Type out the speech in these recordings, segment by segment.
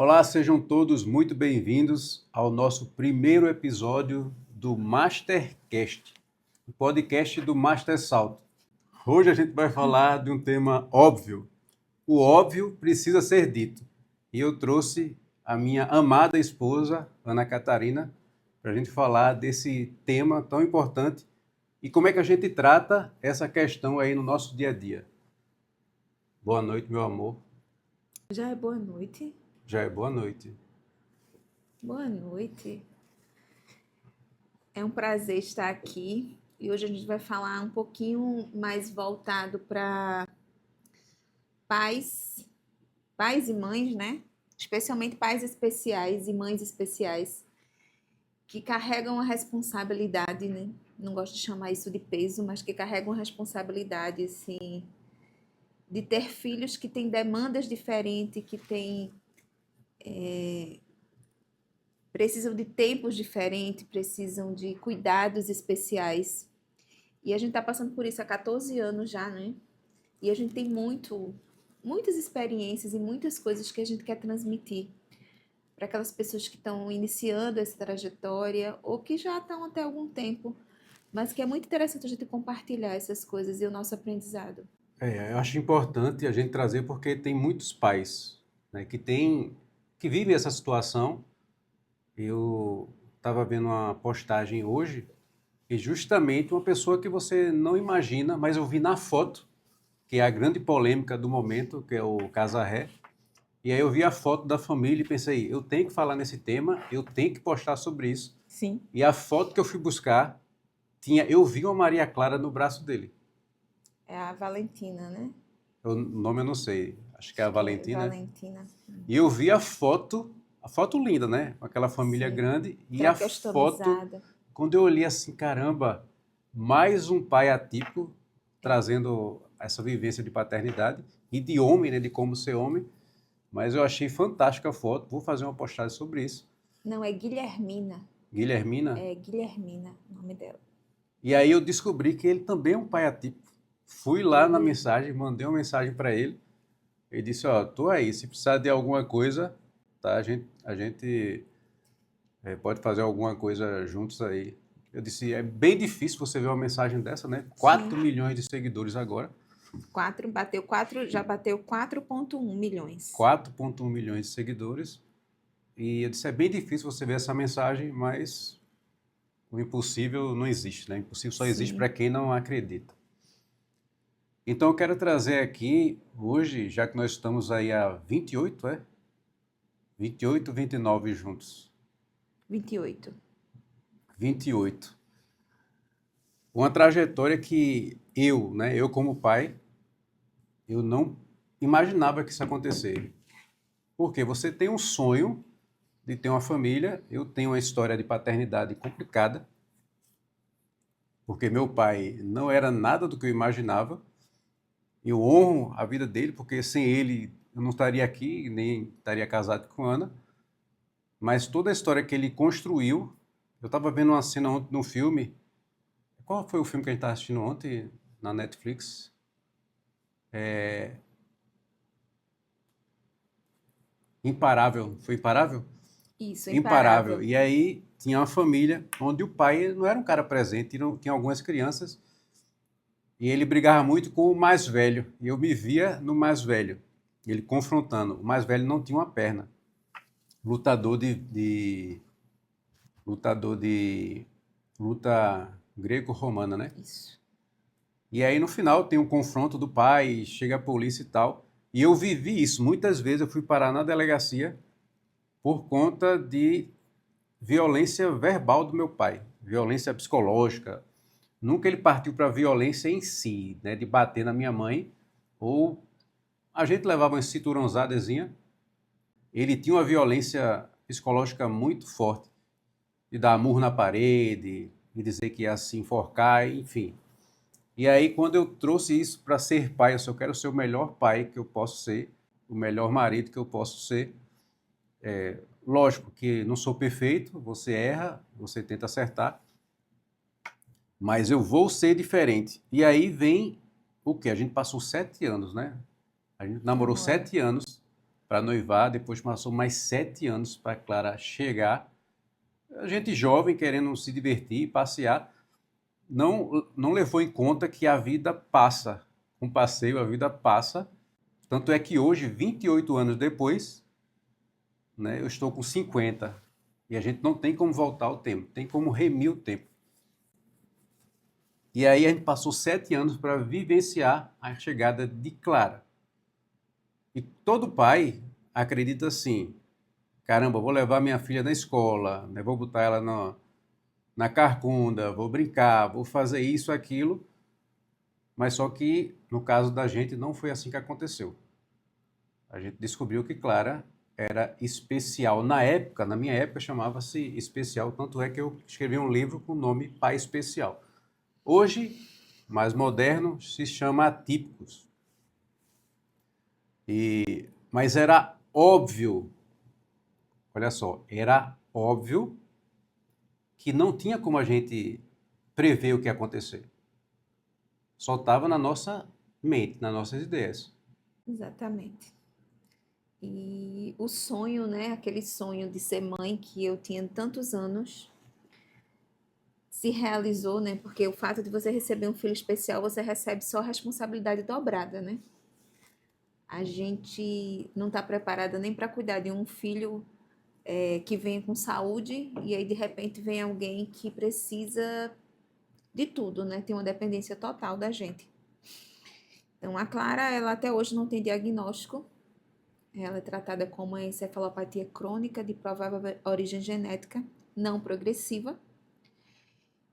Olá, sejam todos muito bem-vindos ao nosso primeiro episódio do Mastercast, o podcast do Master Salto. Hoje a gente vai falar de um tema óbvio. O óbvio precisa ser dito. E eu trouxe a minha amada esposa, Ana Catarina, para a gente falar desse tema tão importante e como é que a gente trata essa questão aí no nosso dia a dia. Boa noite, meu amor. Já é boa noite? Já é boa noite. Boa noite. É um prazer estar aqui e hoje a gente vai falar um pouquinho mais voltado para pais, pais e mães, né? Especialmente pais especiais e mães especiais que carregam a responsabilidade, né? Não gosto de chamar isso de peso, mas que carregam a responsabilidade, assim, de ter filhos que têm demandas diferentes, que têm precisam de tempos diferentes, precisam de cuidados especiais. E a gente está passando por isso há 14 anos já, né? E a gente tem muitas experiências e muitas coisas que a gente quer transmitir para aquelas pessoas que estão iniciando essa trajetória ou que já estão até algum tempo, mas que é muito interessante a gente compartilhar essas coisas e o nosso aprendizado. Eu acho importante a gente trazer porque tem muitos pais, né, que vivem essa situação. Eu estava vendo uma postagem hoje e justamente uma pessoa que você não imagina, mas eu vi na foto, que é a grande polêmica do momento, que é o Casarré. E aí eu vi a foto da família e pensei, eu tenho que falar nesse tema, eu tenho que postar sobre isso. Sim. E a foto que eu fui buscar eu vi uma Maria Clara no braço dele. É a Valentina, né? O nome eu não sei, acho que é a Acho que é Valentina. Valentina. E eu vi a foto linda, né? Aquela família Sim. grande. Que E é a foto, customizada. quando eu olhei assim, caramba, mais um pai atípico, trazendo essa vivência de paternidade e de homem, né? De como ser homem. Mas eu achei fantástica a foto, vou fazer uma postagem sobre isso. Não, é Guilhermina. Guilhermina. É Guilhermina o nome dela. E aí eu descobri que ele também é um pai atípico. Fui lá na Oi. mensagem, mandei uma mensagem para ele. Ele disse, ó, tô aí, se precisar de alguma coisa, tá? A gente pode fazer alguma coisa juntos aí. Eu disse, é bem difícil você ver uma mensagem dessa, né? 4 Sim. milhões de seguidores agora. Já bateu 4,1 milhões. 4,1 milhões de seguidores. E eu disse, é bem difícil você ver essa mensagem, mas o impossível não existe, né? O impossível só existe para Sim. quem não acredita. Então eu quero trazer aqui, hoje, já que nós estamos aí há 28, 28, 29 juntos. 28. 28. Uma trajetória que eu como pai, eu não imaginava que isso ia acontecer. Porque você tem um sonho de ter uma família, eu tenho uma história de paternidade complicada, porque meu pai não era nada do que eu imaginava. Eu honro a vida dele, porque sem ele eu não estaria aqui, nem estaria casado com Ana. Mas toda a história que ele construiu, eu estava vendo uma cena ontem no filme. Qual foi o filme que a gente estava assistindo ontem na Netflix? Imparável. Foi Imparável? Isso, Imparável. imparável. E aí tinha uma família onde o pai não era um cara presente, tinha algumas crianças, e ele brigava muito com o mais velho. E eu me via no mais velho, ele confrontando. O mais velho não tinha uma perna. Lutador lutador de luta greco-romana, né? Isso. E aí no final tem um confronto do pai, chega a polícia e tal. E eu vivi isso. Muitas vezes eu fui parar na delegacia por conta de violência verbal do meu pai, violência psicológica. Nunca ele partiu para a violência em si, né, de bater na minha mãe, ou a gente levava uma cinturãozadezinha. Ele tinha uma violência psicológica muito forte, de dar murro na parede, de dizer que ia se enforcar, enfim. E aí, quando eu trouxe isso para ser pai, eu quero ser o melhor pai que eu posso ser, o melhor marido que eu posso ser. Lógico que não sou perfeito, você erra, você tenta acertar, mas eu vou ser diferente. E aí vem o que? A gente passou 7 anos, né? A gente namorou Namora. 7 anos para noivar, depois passou mais 7 anos para Clara chegar. A gente jovem, querendo se divertir, passear, não levou em conta que a vida passa. Com passeio, a vida passa. Tanto é que hoje, 28 anos depois, né, eu estou com 50. E a gente não tem como voltar ao tempo, tem como remir o tempo. E aí a gente passou 7 anos para vivenciar a chegada de Clara. E todo pai acredita assim, caramba, vou levar minha filha na escola, né, vou botar ela na carcunda, vou brincar, vou fazer isso, aquilo. Mas só que, no caso da gente, não foi assim que aconteceu. A gente descobriu que Clara era especial. Na época, na minha época, chamava-se especial, tanto é que eu escrevi um livro com o nome Pai Especial. Hoje, mais moderno, se chama Atípicos. Mas era óbvio, olha só, era óbvio que não tinha como a gente prever o que ia acontecer. Só estava na nossa mente, nas nossas ideias. Exatamente. E o sonho, né? Aquele sonho de ser mãe que eu tinha tantos anos, se realizou, né? Porque o fato de você receber um filho especial, você recebe só responsabilidade dobrada, né? A gente não está preparada nem para cuidar de um filho que venha com saúde e aí de repente vem alguém que precisa de tudo, né? Tem uma dependência total da gente. Então, a Clara, ela até hoje não tem diagnóstico. Ela é tratada como uma encefalopatia crônica de provável origem genética não progressiva.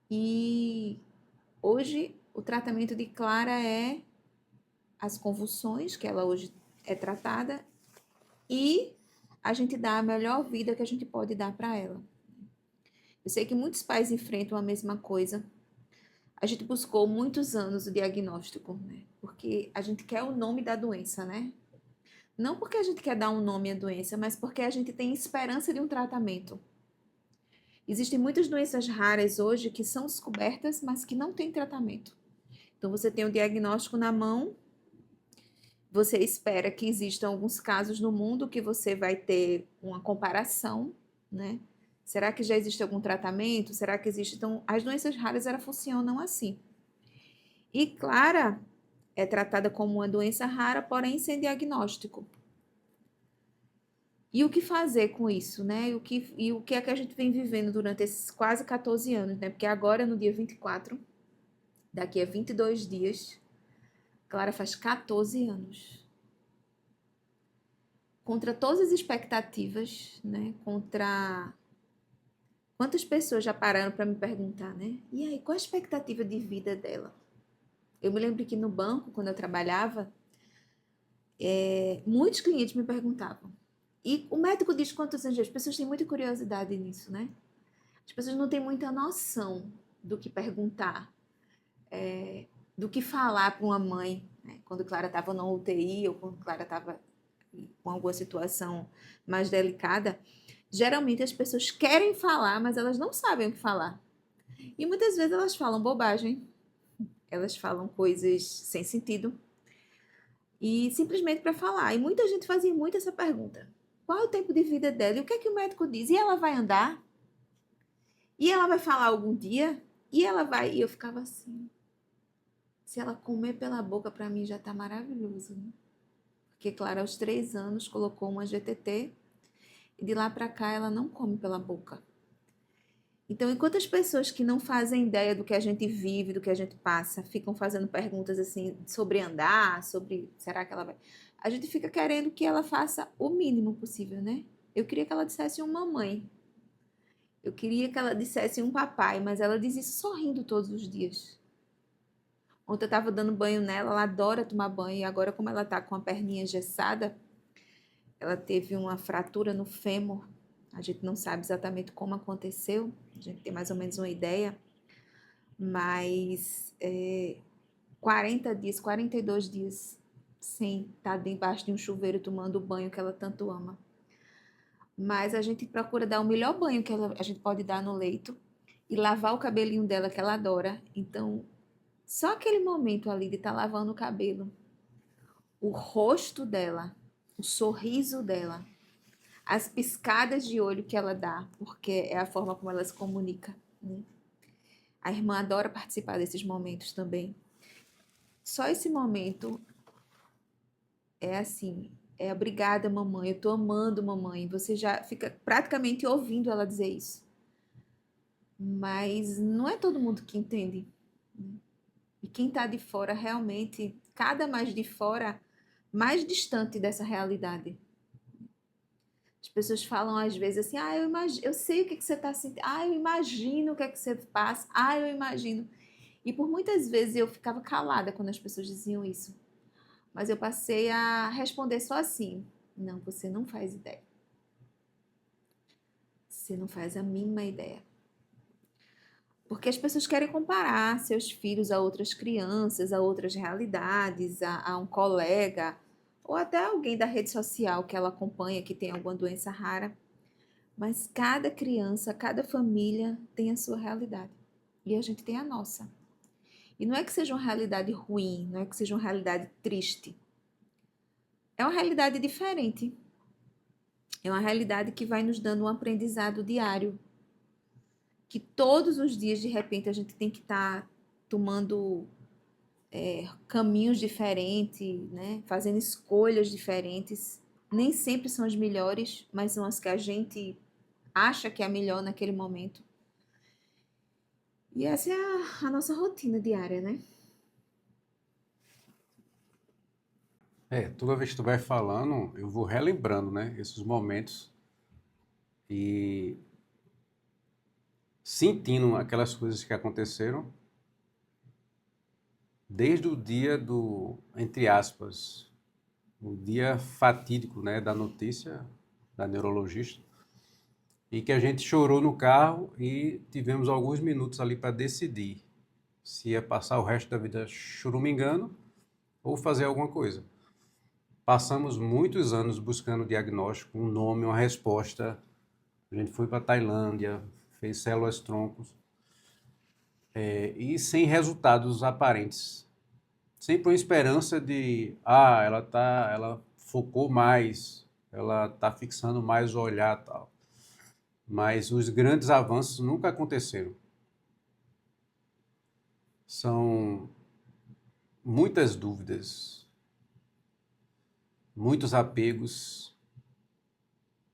E hoje o tratamento de Clara é as convulsões, que ela hoje é tratada, e a gente dá a melhor vida que a gente pode dar para ela. Eu sei que muitos pais enfrentam a mesma coisa. A gente buscou muitos anos o diagnóstico, né? Porque a gente quer o nome da doença, né? Não porque a gente quer dar um nome à doença, mas porque a gente tem esperança de um tratamento. Existem muitas doenças raras hoje que são descobertas, mas que não têm tratamento. Então, você tem o diagnóstico na mão, você espera que existam alguns casos no mundo que você vai ter uma comparação, né? Será que já existe algum tratamento? Será que existe? Então, as doenças raras, elas funcionam assim. E Clara é tratada como uma doença rara, porém sem diagnóstico. E o que fazer com isso, né? E o que é que a gente vem vivendo durante esses quase 14 anos, né? Porque agora, no dia 24, daqui a 22 dias, Clara faz 14 anos. Contra todas as expectativas, né? Contra quantas pessoas já pararam para me perguntar, né? E aí, qual a expectativa de vida dela? Eu me lembro que no banco, quando eu trabalhava, muitos clientes me perguntavam. E o médico diz quantos anos? As pessoas têm muita curiosidade nisso, né? As pessoas não têm muita noção do que perguntar, do que falar para uma mãe, né? Quando Clara estava na UTI ou quando Clara estava com alguma situação mais delicada. Geralmente as pessoas querem falar, mas elas não sabem o que falar. E muitas vezes elas falam bobagem, elas falam coisas sem sentido e simplesmente para falar. E muita gente fazia muito essa pergunta: qual é o tempo de vida dela? E o que é que o médico diz? E ela vai andar? E ela vai falar algum dia? E ela vai. E eu ficava assim. Se ela comer pela boca, para mim já tá maravilhoso, né? Porque, claro, aos 3 anos colocou uma GTT e de lá para cá ela não come pela boca. Então, enquanto as pessoas que não fazem ideia do que a gente vive, do que a gente passa, ficam fazendo perguntas assim sobre andar, sobre será que ela vai. A gente fica querendo que ela faça o mínimo possível, né? Eu queria que ela dissesse uma mamãe. Eu queria que ela dissesse um papai, mas ela diz isso sorrindo todos os dias. Ontem eu estava dando banho nela, ela adora tomar banho, e agora, como ela está com a perninha engessada, ela teve uma fratura no fêmur. A gente não sabe exatamente como aconteceu, a gente tem mais ou menos uma ideia, mas 40 dias, 42 dias sem estar debaixo de um chuveiro tomando o banho que ela tanto ama. Mas a gente procura dar o melhor banho que a gente pode dar no leito e lavar o cabelinho dela que ela adora. Então, só aquele momento ali de estar lavando o cabelo, o rosto dela, o sorriso dela, as piscadas de olho que ela dá, porque é a forma como ela se comunica, né? A irmã adora participar desses momentos também. Só esse momento é assim, é obrigada, mamãe, eu tô amando, mamãe. Você já fica praticamente ouvindo ela dizer isso. Mas não é todo mundo que entende, né? E quem tá de fora realmente, cada mais de fora, mais distante dessa realidade. As pessoas falam às vezes assim, eu sei o que você está sentindo, eu imagino o que é que você passa, eu imagino. E por muitas vezes eu ficava calada quando as pessoas diziam isso. Mas eu passei a responder só assim, não, você não faz ideia. Você não faz a mínima ideia. Porque as pessoas querem comparar seus filhos a outras crianças, a outras realidades, a um colega, ou até alguém da rede social que ela acompanha que tem alguma doença rara. Mas cada criança, cada família tem a sua realidade. E a gente tem a nossa. E não é que seja uma realidade ruim, não é que seja uma realidade triste. É uma realidade diferente. É uma realidade que vai nos dando um aprendizado diário. Que todos os dias, de repente, a gente tem que estar tomando caminhos diferentes, né? Fazendo escolhas diferentes. Nem sempre são as melhores, mas são as que a gente acha que é a melhor naquele momento. E essa é a nossa rotina diária, né? Toda vez que tu vai falando, eu vou relembrando, né, esses momentos e sentindo aquelas coisas que aconteceram desde o dia do, entre aspas, o dia fatídico, né, da notícia da neurologista, e que a gente chorou no carro e tivemos alguns minutos ali para decidir se ia passar o resto da vida choramingando ou fazer alguma coisa. Passamos muitos anos buscando diagnóstico, um nome, uma resposta. A gente foi para a Tailândia, fez células-troncos, e sem resultados aparentes. Sempre uma esperança de, ela focou mais, ela está fixando mais o olhar, tal. Mas os grandes avanços nunca aconteceram. São muitas dúvidas, muitos apegos,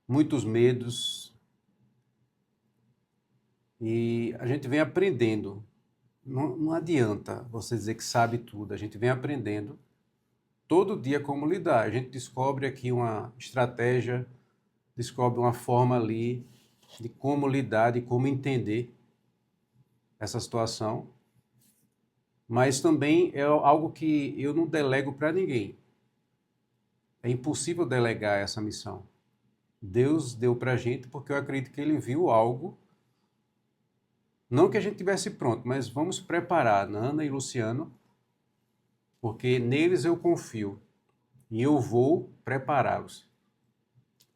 muitos medos, e a gente vem aprendendo. Não adianta você dizer que sabe tudo, a gente vem aprendendo todo dia como lidar. A gente descobre aqui uma estratégia, descobre uma forma ali de como lidar, de como entender essa situação, mas também é algo que eu não delego para ninguém. É impossível delegar essa missão. Deus deu para a gente porque eu acredito que Ele viu algo, não que a gente tivesse pronto, mas vamos preparar Ana e Luciano, porque neles eu confio e eu vou prepará-los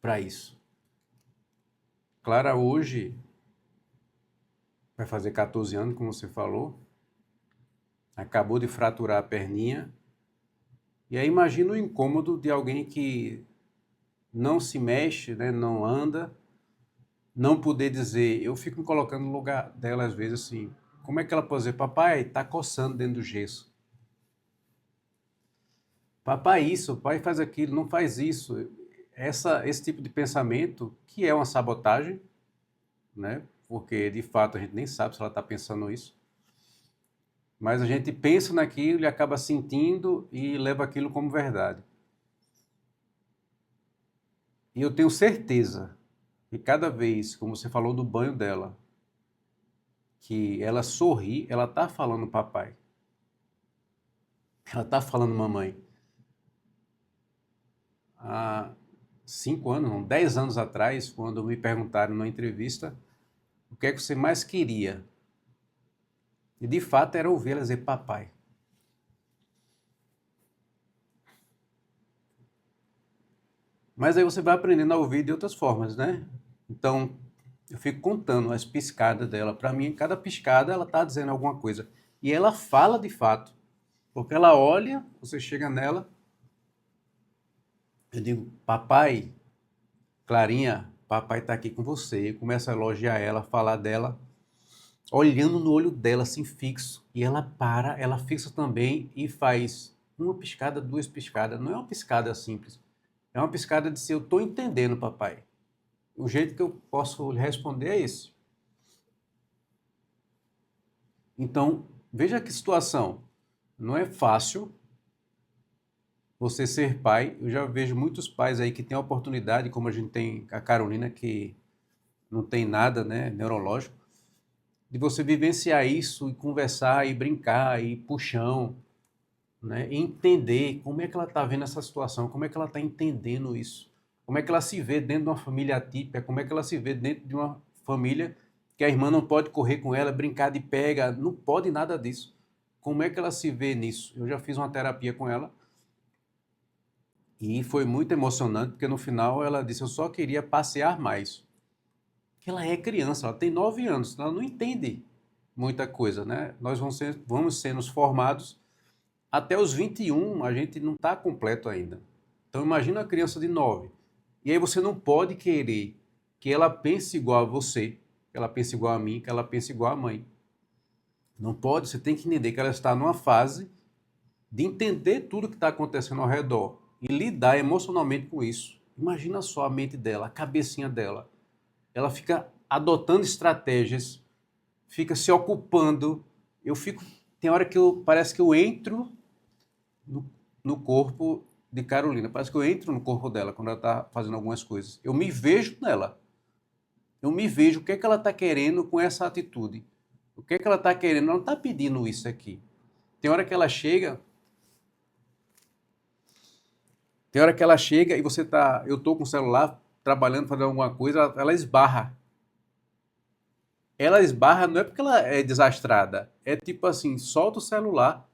para isso. Clara hoje vai fazer 14 anos, como você falou, acabou de fraturar a perninha, e aí imagina o incômodo de alguém que não se mexe, né, não anda, não poder dizer, eu fico me colocando no lugar dela às vezes assim, como é que ela pode dizer, papai, tá coçando dentro do gesso. Papai isso, pai faz aquilo, não faz isso. Esse tipo de pensamento, que é uma sabotagem, né? Porque de fato a gente nem sabe se ela está pensando isso. Mas a gente pensa naquilo e acaba sentindo e leva aquilo como verdade. E eu tenho certeza que cada vez, como você falou do banho dela, que ela sorri, ela está falando papai. Ela está falando mamãe. Há 5 anos, não, 10 anos atrás, quando me perguntaram numa entrevista o que é que você mais queria. E de fato era ouvir ela dizer papai. Mas aí você vai aprendendo a ouvir de outras formas, né? Então, eu fico contando as piscadas dela. Para mim, cada piscada ela está dizendo alguma coisa. E ela fala de fato. Porque ela olha, você chega nela, Eu digo, papai, Clarinha, papai está aqui com você. Eu começo a elogiar ela, falar dela, olhando no olho dela, assim, fixo. E ela para, ela fixa também e faz uma piscada, duas piscadas. Não é uma piscada simples. É uma piscada de se eu estou entendendo, papai. O jeito que eu posso lhe responder é esse. Então, veja que situação. Não é fácil você ser pai. Eu já vejo muitos pais aí que têm a oportunidade, como a gente tem a Carolina, que não tem nada, né, neurológico, de você vivenciar isso e conversar e brincar e puxão, né, e entender como é que ela está vendo essa situação, como é que ela está entendendo isso, como é que ela se vê dentro de uma família atípica, como é que ela se vê dentro de uma família que a irmã não pode correr com ela, brincar de pega, não pode nada disso. Como é que ela se vê nisso? Eu já fiz uma terapia com ela e foi muito emocionante, porque no final ela disse: eu só queria passear mais. Ela é criança, ela tem 9 anos, ela não entende muita coisa, né? Nós vamos sendo formados até os 21, a gente não está completo ainda. Então imagina uma criança de 9. E aí você não pode querer que ela pense igual a você, que ela pense igual a mim, que ela pense igual a mãe. Não pode, você tem que entender que ela está numa fase de entender tudo que está acontecendo ao redor e lidar emocionalmente com isso. Imagina só a mente dela, a cabecinha dela. Ela fica adotando estratégias, fica se ocupando. Eu fico, tem hora que parece que eu entro no, no corpo de Carolina, parece que eu entro no corpo dela quando ela está fazendo algumas coisas. Eu me vejo nela. Eu me vejo o que é que ela está querendo com essa atitude. O que é que ela está querendo? Ela não está pedindo isso aqui. Tem hora que ela chega, tem hora que ela chega e você tá, eu tô com o celular trabalhando, fazendo alguma coisa, ela esbarra. Ela esbarra não é porque ela é desastrada, é tipo assim, solta o celular,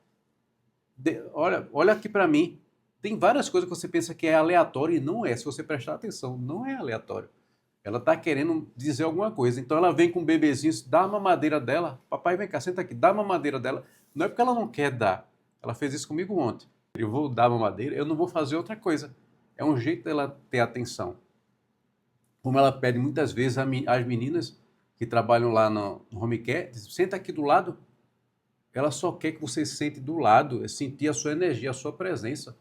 olha aqui para mim. Tem várias coisas que você pensa que é aleatório e não é. Se você prestar atenção, não é aleatório. Ela está querendo dizer alguma coisa. Então ela vem com o bebezinho, dá a mamadeira dela. Papai, vem cá, senta aqui, dá a mamadeira dela. Não é porque ela não quer dar. Ela fez isso comigo ontem. Eu vou dar a mamadeira, eu não vou fazer outra coisa. É um jeito dela ter atenção. Como ela pede muitas vezes às meninas que trabalham lá no home care, diz, senta aqui do lado. Ela só quer que você sente do lado, é sentir a sua energia, a sua presença.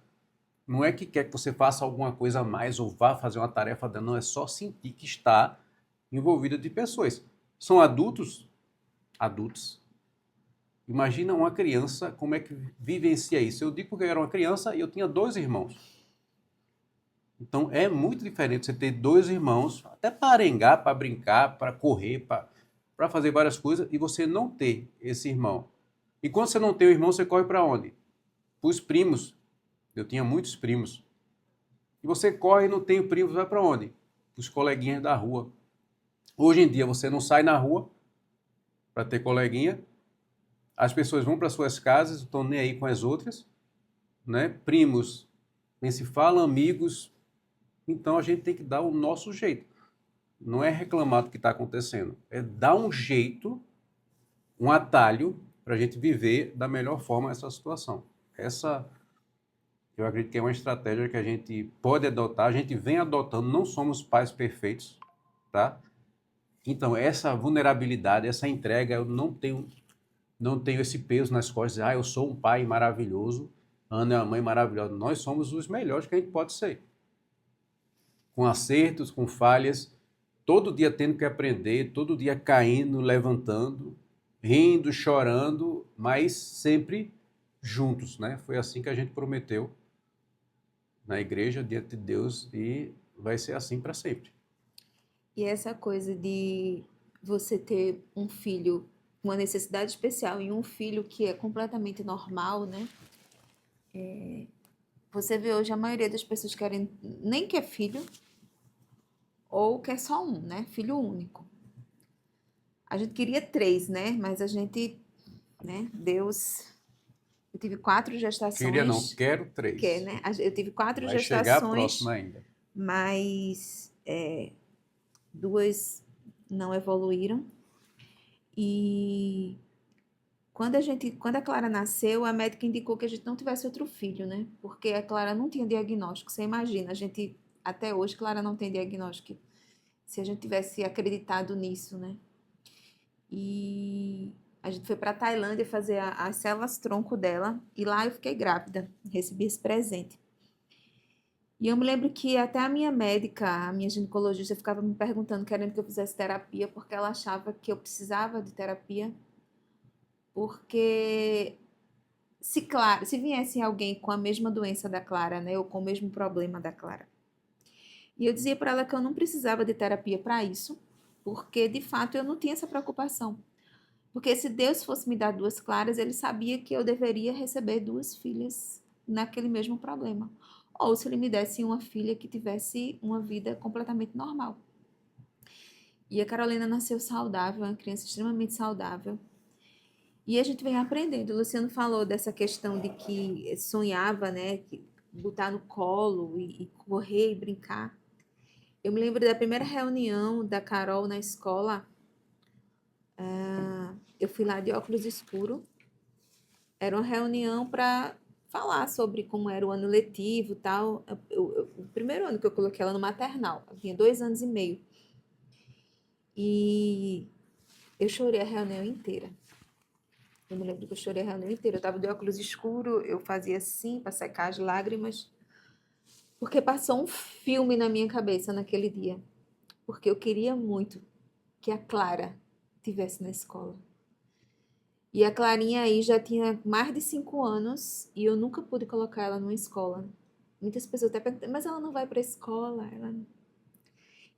Não é que quer que você faça alguma coisa a mais ou vá fazer uma tarefa dela, não, é só sentir que está envolvida de pessoas. São adultos? Adultos. Imagina uma criança, como é que vivencia isso. Eu digo porque eu era uma criança e eu tinha 2 irmãos. Então é muito diferente você ter 2 irmãos, até para arengar, para brincar, para correr, para fazer várias coisas, e você não ter esse irmão. E quando você não tem o irmão, você corre para onde? Para os primos. Eu tinha muitos primos. E você corre e não tem primos, vai para onde? Para os coleguinhas da rua. Hoje em dia você não sai na rua para ter coleguinha, as pessoas vão para suas casas, estão nem aí com as outras, né? Primos, nem se fala, amigos. Então a gente tem que dar o nosso jeito. Não é reclamar do que está acontecendo, é dar um jeito, um atalho para a gente viver da melhor forma essa situação. Essa, eu acredito que é uma estratégia que a gente pode adotar, a gente vem adotando, não somos pais perfeitos, tá? Então, essa vulnerabilidade, essa entrega, eu não tenho esse peso nas costas, eu sou um pai maravilhoso, Ana é uma mãe maravilhosa. Nós somos os melhores que a gente pode ser. Com acertos, com falhas, todo dia tendo que aprender, todo dia caindo, levantando, rindo, chorando, mas sempre juntos, né? Foi assim que a gente prometeu na igreja, diante de Deus, e vai ser assim para sempre. E essa coisa de você ter um filho com uma necessidade especial e um filho que é completamente normal, né? Você vê hoje a maioria das pessoas querem nem quer filho ou quer só um, né? Filho único. A gente queria 3, né? Mas a gente, né? Deus, eu tive 4 Queria não, gestações, quero quer, 3. né? Eu tive 4 Vai chegar a próxima gestações, ainda. mas 2 não evoluíram. E Quando a Clara nasceu, a médica indicou que a gente não tivesse outro filho, né? Porque a Clara não tinha diagnóstico. Você imagina, a gente, até hoje, Clara não tem diagnóstico. Se a gente tivesse acreditado nisso, né? E a gente foi para a Tailândia fazer as células tronco dela. E lá eu fiquei grávida. Recebi esse presente. E eu me lembro que até a minha médica, a minha ginecologista, ficava me perguntando, querendo que eu fizesse terapia, porque ela achava que eu precisava de terapia. Porque se viesse alguém com a mesma doença da Clara, né, ou com o mesmo problema da Clara. E eu dizia para ela que eu não precisava de terapia para isso, porque de fato eu não tinha essa preocupação. Porque se Deus fosse me dar duas Claras, ele sabia que eu deveria receber duas filhas naquele mesmo problema. Ou se ele me desse uma filha que tivesse uma vida completamente normal. E a Carolina nasceu saudável, uma criança extremamente saudável. E a gente vem aprendendo. O Luciano falou dessa questão de que sonhava, né, botar no colo e correr e brincar. Eu me lembro da primeira reunião da Carol na escola. Eu fui lá de óculos escuros. Era uma reunião para falar sobre como era o ano letivo e tal. O primeiro ano que eu coloquei ela no maternal. Ela tinha 2 anos e meio. E eu chorei a reunião inteira. Eu me lembro que eu chorei a reunião inteira. Eu estava de óculos escuros, eu fazia assim para secar as lágrimas. Porque passou um filme na minha cabeça naquele dia. Porque eu queria muito que a Clara estivesse na escola. E a Clarinha aí já tinha mais de 5 anos e eu nunca pude colocar ela numa escola. Muitas pessoas até perguntam, mas ela não vai para a escola?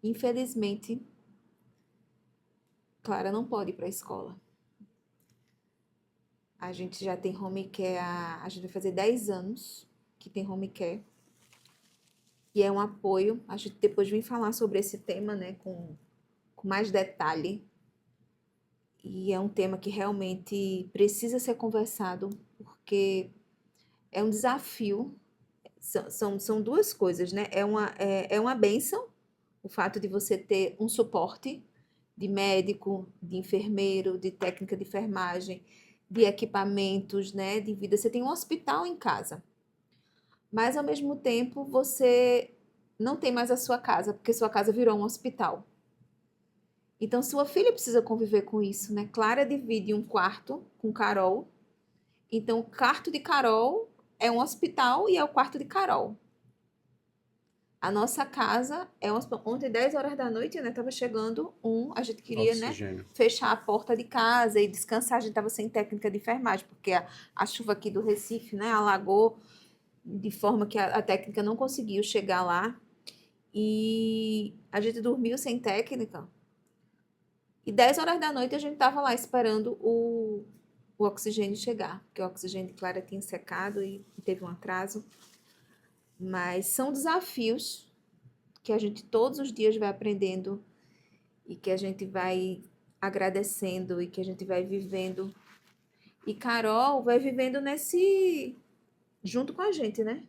Infelizmente, Clara não pode ir para a escola. A gente já tem home care, a gente vai fazer 10 anos que tem home care. E é um apoio. A gente depois vem falar sobre esse tema, né, com mais detalhe. E é um tema que realmente precisa ser conversado, porque é um desafio. São duas coisas, né? É uma bênção o fato de você ter um suporte de médico, de enfermeiro, de técnica de enfermagem, de equipamentos, né? De vida. Você tem um hospital em casa. Mas, ao mesmo tempo, você não tem mais a sua casa, porque sua casa virou um hospital. Então, sua filha precisa conviver com isso, né? Clara divide um quarto com Carol. Então, o quarto de Carol é um hospital e é o quarto de Carol. A nossa casa é um hospital. Ontem, 10 horas da noite, né? Tava chegando a gente queria, né? Oxigênio. Fechar a porta de casa e descansar. A gente tava sem técnica de enfermagem, porque a chuva aqui do Recife, né? Alagou de forma que a técnica não conseguiu chegar lá. E a gente dormiu sem técnica. E 10 horas da noite a gente tava lá esperando o oxigênio chegar, porque o oxigênio de Clara tinha secado e teve um atraso. Mas são desafios que a gente todos os dias vai aprendendo e que a gente vai agradecendo e que a gente vai vivendo. E Carol vai vivendo junto com a gente, né?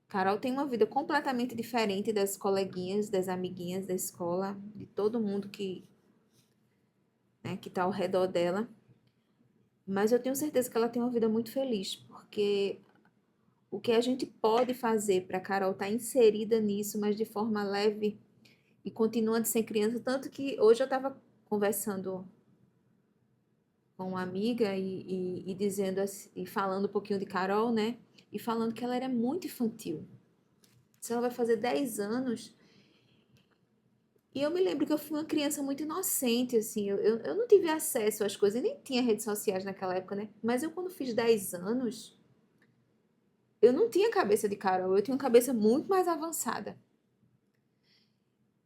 Carol tem uma vida completamente diferente das coleguinhas, das amiguinhas da escola, de todo mundo né, que tá ao redor dela. Mas eu tenho certeza que ela tem uma vida muito feliz, porque o que a gente pode fazer para Carol estar inserida nisso, mas de forma leve e continuando sem criança, tanto que hoje eu estava conversando com uma amiga e dizendo assim, e falando um pouquinho de Carol, né? E falando que ela era muito infantil. Se ela vai fazer 10 anos. E eu me lembro que eu fui uma criança muito inocente, assim. Eu não tive acesso às coisas, nem tinha redes sociais naquela época, né? Mas eu, quando fiz 10 anos, eu não tinha cabeça de Carol, eu tinha uma cabeça muito mais avançada.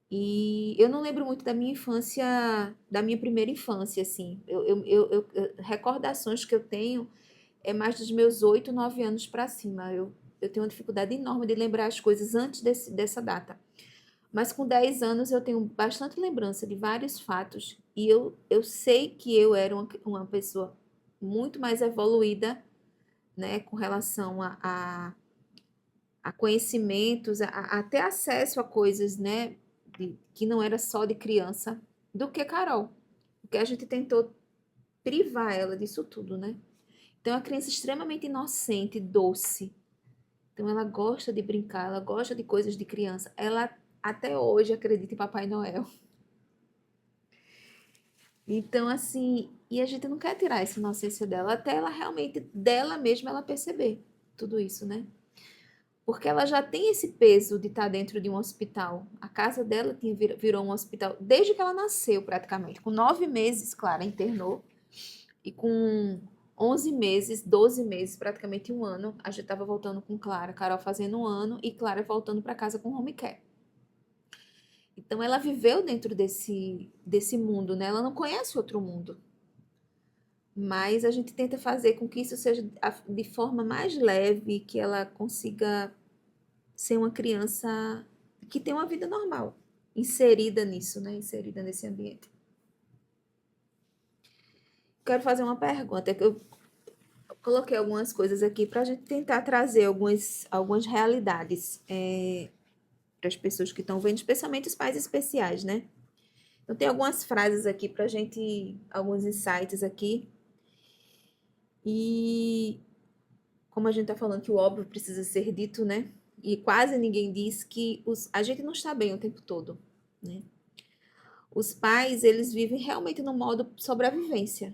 E eu não lembro muito da minha infância, da minha primeira infância, assim. Recordações que eu tenho é mais dos meus 8, 9 anos para cima. Eu tenho uma dificuldade enorme de lembrar as coisas antes dessa data. Mas com 10 anos eu tenho bastante lembrança de vários fatos. E eu sei que eu era uma pessoa muito mais evoluída, né, com relação a conhecimentos, a ter acesso a coisas, né, que não era só de criança, do que Carol. Porque a gente tentou privar ela disso tudo, né? Então, é uma criança extremamente inocente, doce. Então, ela gosta de brincar, ela gosta de coisas de criança. Ela até hoje acredita em Papai Noel. Então, assim, e a gente não quer tirar essa inocência dela, até ela realmente, dela mesma, ela perceber tudo isso, né? Porque ela já tem esse peso de estar dentro de um hospital. A casa dela virou um hospital desde que ela nasceu, praticamente. Com 9 meses, Clara internou. E com 11 meses, 12 meses, praticamente um ano, a gente estava voltando com Clara. Carol fazendo um ano e Clara voltando para casa com home care. Então, ela viveu dentro desse mundo, né? Ela não conhece outro mundo. Mas a gente tenta fazer com que isso seja de forma mais leve, que ela consiga ser uma criança que tem uma vida normal, inserida nisso, né? Inserida nesse ambiente. Quero fazer uma pergunta, que eu coloquei algumas coisas aqui para a gente tentar trazer algumas realidades para as pessoas que estão vendo, especialmente os pais especiais, né? Então, tem algumas frases aqui para a gente, alguns insights aqui. E como a gente está falando que o óbvio precisa ser dito, né? E quase ninguém diz que a gente não está bem o tempo todo, né? Os pais, eles vivem realmente no modo sobrevivência.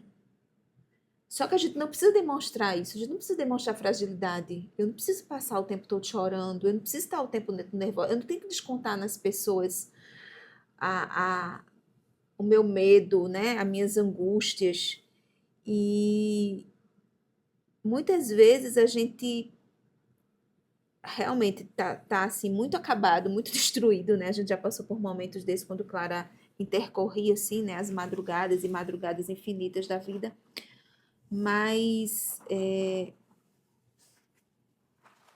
Só que a gente não precisa demonstrar isso, a gente não precisa demonstrar fragilidade. Eu não preciso passar o tempo todo chorando, eu não preciso estar o tempo nervosa, eu não tenho que descontar nas pessoas o meu medo, né? As minhas angústias. E muitas vezes a gente realmente tá assim muito acabado, muito destruído, né? A gente já passou por momentos desses quando Clara intercorria assim, né, as madrugadas e madrugadas infinitas da vida. Mas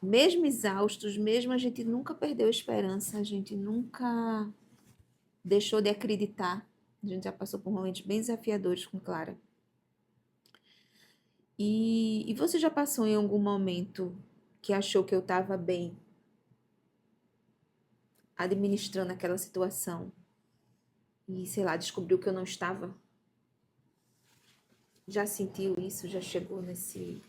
mesmo exaustos, mesmo a gente nunca perdeu a esperança, a gente nunca deixou de acreditar. A gente já passou por momentos bem desafiadores com Clara. E você já passou em algum momento que achou que eu estava bem administrando aquela situação e, sei lá, descobriu que eu não estava? Já sentiu isso? Já chegou nesse.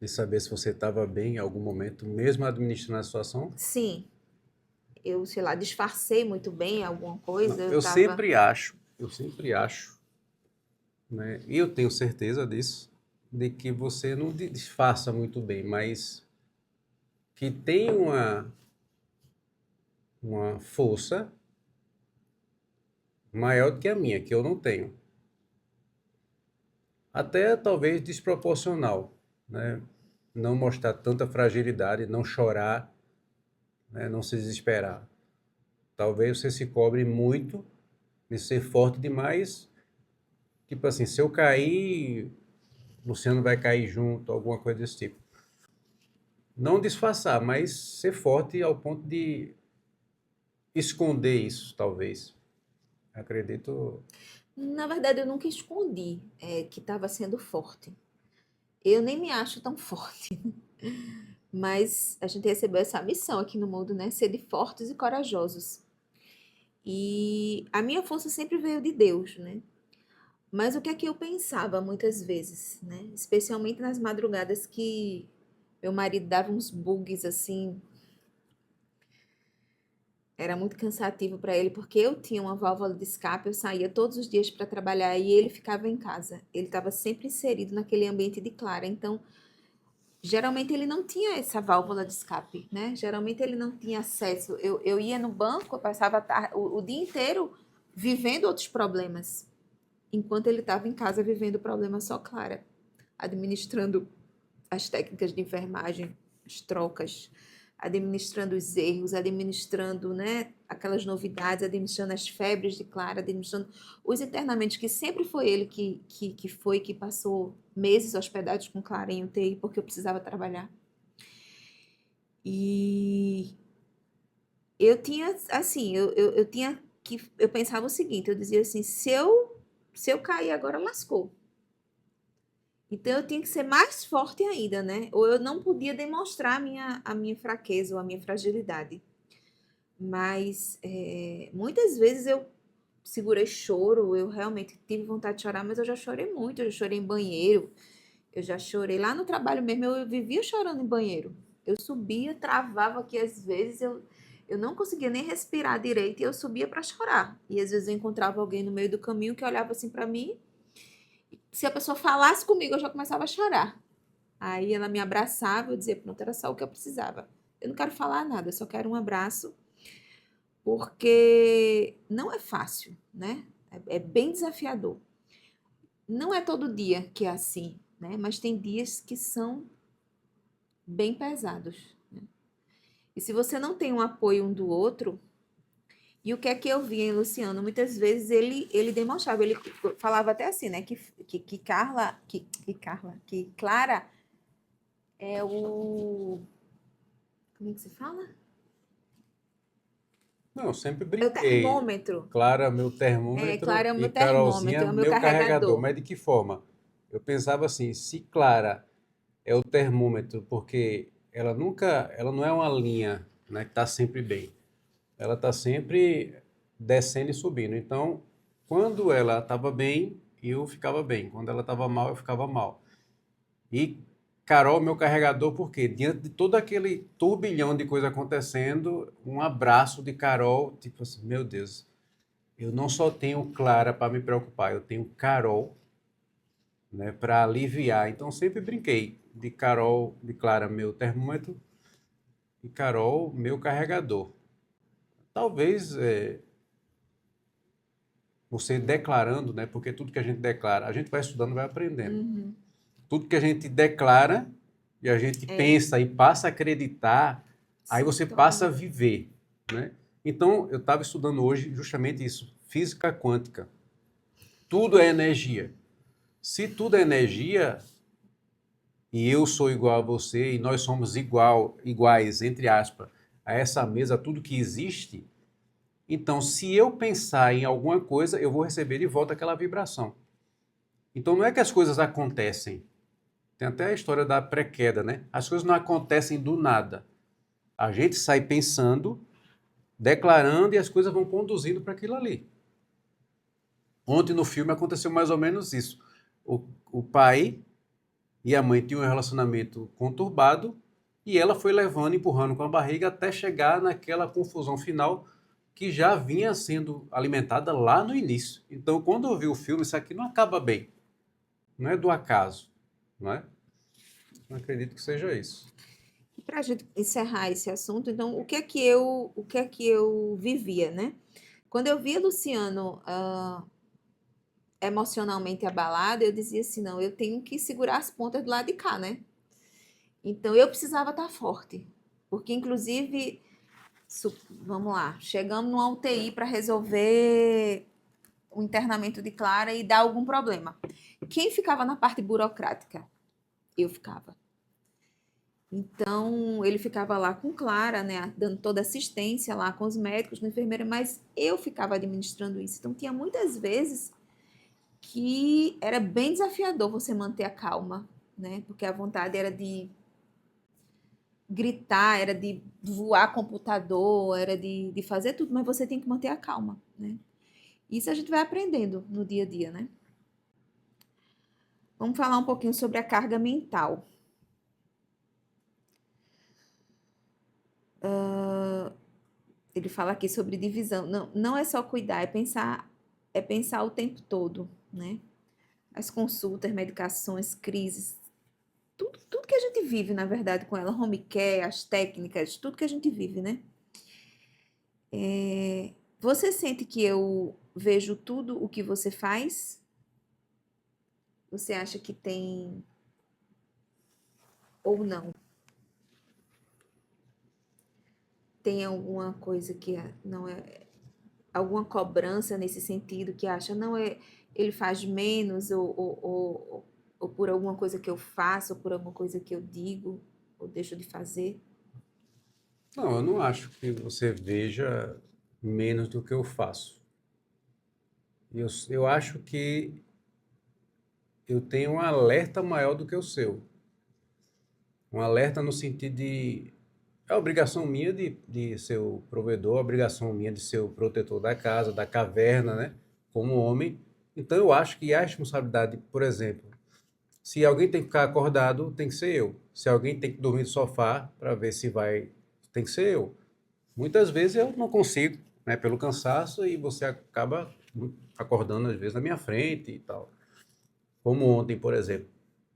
De saber se você estava bem em algum momento, mesmo administrando a situação? Sim, eu, sei lá, disfarcei muito bem alguma Não, coisa, eu eu estava. sempre acho, né? E eu tenho certeza disso, de que você não disfarça muito bem, mas que tem uma força maior do que a minha, que eu não tenho. Até talvez desproporcional, né? Não mostrar tanta fragilidade, não chorar, né? Não se desesperar. Talvez você se cobre muito de ser forte demais, tipo assim, se eu cair, Luciano vai cair junto, alguma coisa desse tipo. Não disfarçar, mas ser forte ao ponto de esconder isso, talvez. Acredito. Na verdade, eu nunca escondi que estava sendo forte. Eu nem me acho tão forte. Mas a gente recebeu essa missão aqui no mundo, né? Ser de fortes e corajosos. E a minha força sempre veio de Deus, né? Mas o que é que eu pensava muitas vezes, né? Especialmente nas madrugadas que meu marido dava uns bugs assim, era muito cansativo para ele, porque eu tinha uma válvula de escape, eu saía todos os dias para trabalhar e ele ficava em casa. Ele estava sempre inserido naquele ambiente de Clara. Então, geralmente ele não tinha essa válvula de escape, né? Geralmente ele não tinha acesso. Eu ia no banco, eu passava o dia inteiro vivendo outros problemas, enquanto ele estava em casa vivendo o problema só Clara, administrando as técnicas de enfermagem, as trocas, administrando os erros, administrando, né, aquelas novidades, administrando as febres de Clara, administrando os internamentos, que sempre foi ele que passou meses hospedados com Clara em UTI, porque eu precisava trabalhar. E eu tinha, assim, eu tinha que, eu pensava o seguinte, eu dizia assim, se eu cair agora, lascou. Então eu tinha que ser mais forte ainda, né? Ou eu não podia demonstrar a minha fraqueza ou a minha fragilidade. Mas muitas vezes eu segurei choro, eu realmente tive vontade de chorar, mas eu já chorei muito, eu já chorei em banheiro, eu já chorei lá no trabalho mesmo, eu vivia chorando em banheiro. Eu subia, travava aqui às vezes, eu não conseguia nem respirar direito e eu subia para chorar. E às vezes eu encontrava alguém no meio do caminho que olhava assim para mim, se a pessoa falasse comigo, eu já começava a chorar. Aí ela me abraçava, eu dizia, pronto, era só o que eu precisava. Eu não quero falar nada, eu só quero um abraço, porque não é fácil, né? É bem desafiador. Não é todo dia que é assim, né? Mas tem dias que são bem pesados, né? E se você não tem um apoio um do outro, e o que é que eu vi em Luciano? Muitas vezes ele demonstrava, ele falava até assim, né? Que Clara é o. Como é que se fala? Não, eu sempre É o brinquei. termômetro. Clara, meu É, termômetro, Clara é o e meu termômetro, Carolzinha, é o meu meu carregador. carregador. Mas de que forma? Eu pensava assim, se Clara é o termômetro, porque ela não é uma linha, né, que está sempre bem. Ela está sempre descendo e subindo. Então, quando ela estava bem, eu ficava bem. Quando ela estava mal, eu ficava mal. E Carol, meu carregador, porque diante de todo aquele turbilhão de coisa acontecendo, um abraço de Carol, tipo assim, meu Deus, eu não só tenho Clara para me preocupar, eu tenho Carol, né, para aliviar. Então sempre brinquei de Carol, de Clara, meu termômetro, e Carol, meu carregador. Talvez você declarando, né, porque tudo que a gente declara, a gente vai estudando, vai aprendendo. Uhum. Tudo que a gente declara e a gente É, pensa e passa a acreditar, aí se você passa a torna. viver, né? Então, eu estava estudando hoje justamente isso, física quântica. Tudo é energia. Se tudo é energia e eu sou igual a você e nós somos iguais, entre aspas, a essa mesa, tudo que existe, então se eu pensar em alguma coisa, eu vou receber de volta aquela vibração. Então não é que as coisas acontecem. Tem até a história da pré-queda, né? As coisas não acontecem do nada. A gente sai pensando, declarando e as coisas vão conduzindo para aquilo ali. Ontem no filme aconteceu mais ou menos isso. O pai e a mãe tinham um relacionamento conturbado e ela foi levando, empurrando com a barriga até chegar naquela confusão final que já vinha sendo alimentada lá no início. Então, quando eu vi o filme, isso aqui não acaba bem. Não é do acaso, não é? Não acredito que seja isso. E para a gente encerrar esse assunto, então, o que é que eu vivia, né? Quando eu via Luciano emocionalmente abalado, eu dizia assim, não, eu tenho que segurar as pontas do lado de cá, né? Então eu precisava estar forte, porque inclusive, vamos lá, chegamos numa UTI para resolver o internamento de Clara e dar algum problema. Quem ficava na parte burocrática? Eu ficava. Então, ele ficava lá com Clara, né, dando toda assistência lá com os médicos, com a enfermeira, mas eu ficava administrando isso. Então, tinha muitas vezes que era bem desafiador você manter a calma, né? Porque a vontade era de gritar, era de voar computador, era de fazer tudo, mas você tem que manter a calma, né? Isso a gente vai aprendendo no dia a dia, né? Vamos falar um pouquinho sobre a carga mental. Ele fala aqui sobre divisão. Não, não é só cuidar, é pensar o tempo todo, né? As consultas, medicações, crises, tudo que a gente vive, na verdade, com ela, home care, as técnicas, tudo que a gente vive, né? Você sente que eu vejo tudo o que você faz? Você acha que tem ou não? Tem alguma coisa que não é, alguma cobrança nesse sentido que acha, não é, ele faz menos ou por alguma coisa que eu faço, ou por alguma coisa que eu digo, ou deixo de fazer? Não, eu não acho que você veja menos do que eu faço. Eu acho que eu tenho um alerta maior do que o seu. Um alerta no sentido de É obrigação minha de ser o provedor, obrigação minha de ser o protetor da casa, da caverna, né? Como homem. Então eu acho que a responsabilidade, por exemplo, se alguém tem que ficar acordado, tem que ser eu. Se alguém tem que dormir no sofá para ver se vai, tem que ser eu. Muitas vezes eu não consigo, né? Pelo cansaço e você acaba acordando às vezes na minha frente e tal. Como ontem, por exemplo.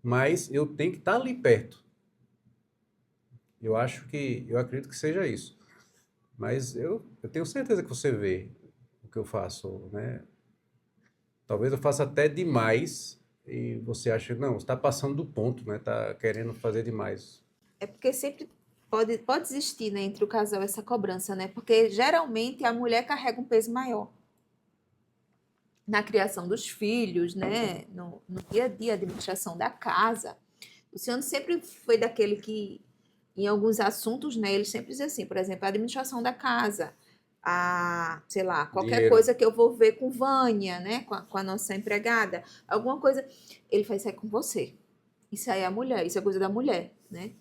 Mas eu tenho que estar ali perto. Eu acredito que seja isso. Mas eu tenho certeza que você vê o que eu faço, né? Talvez eu faça até demais e você acha, não, você está passando do ponto, né? Está querendo fazer demais. É porque sempre pode existir, né, entre o casal essa cobrança, né? Porque geralmente a mulher carrega um peso maior na criação dos filhos, né? No dia a dia, administração da casa. O Luciano sempre foi daquele que, em alguns assuntos, né, ele sempre dizia assim, por exemplo, a administração da casa, sei lá, qualquer Dinheiro. coisa que eu vou ver com Vânia, né, com a nossa empregada, alguma coisa, ele faz isso aí com você. Isso aí é a mulher, isso é coisa da mulher, né?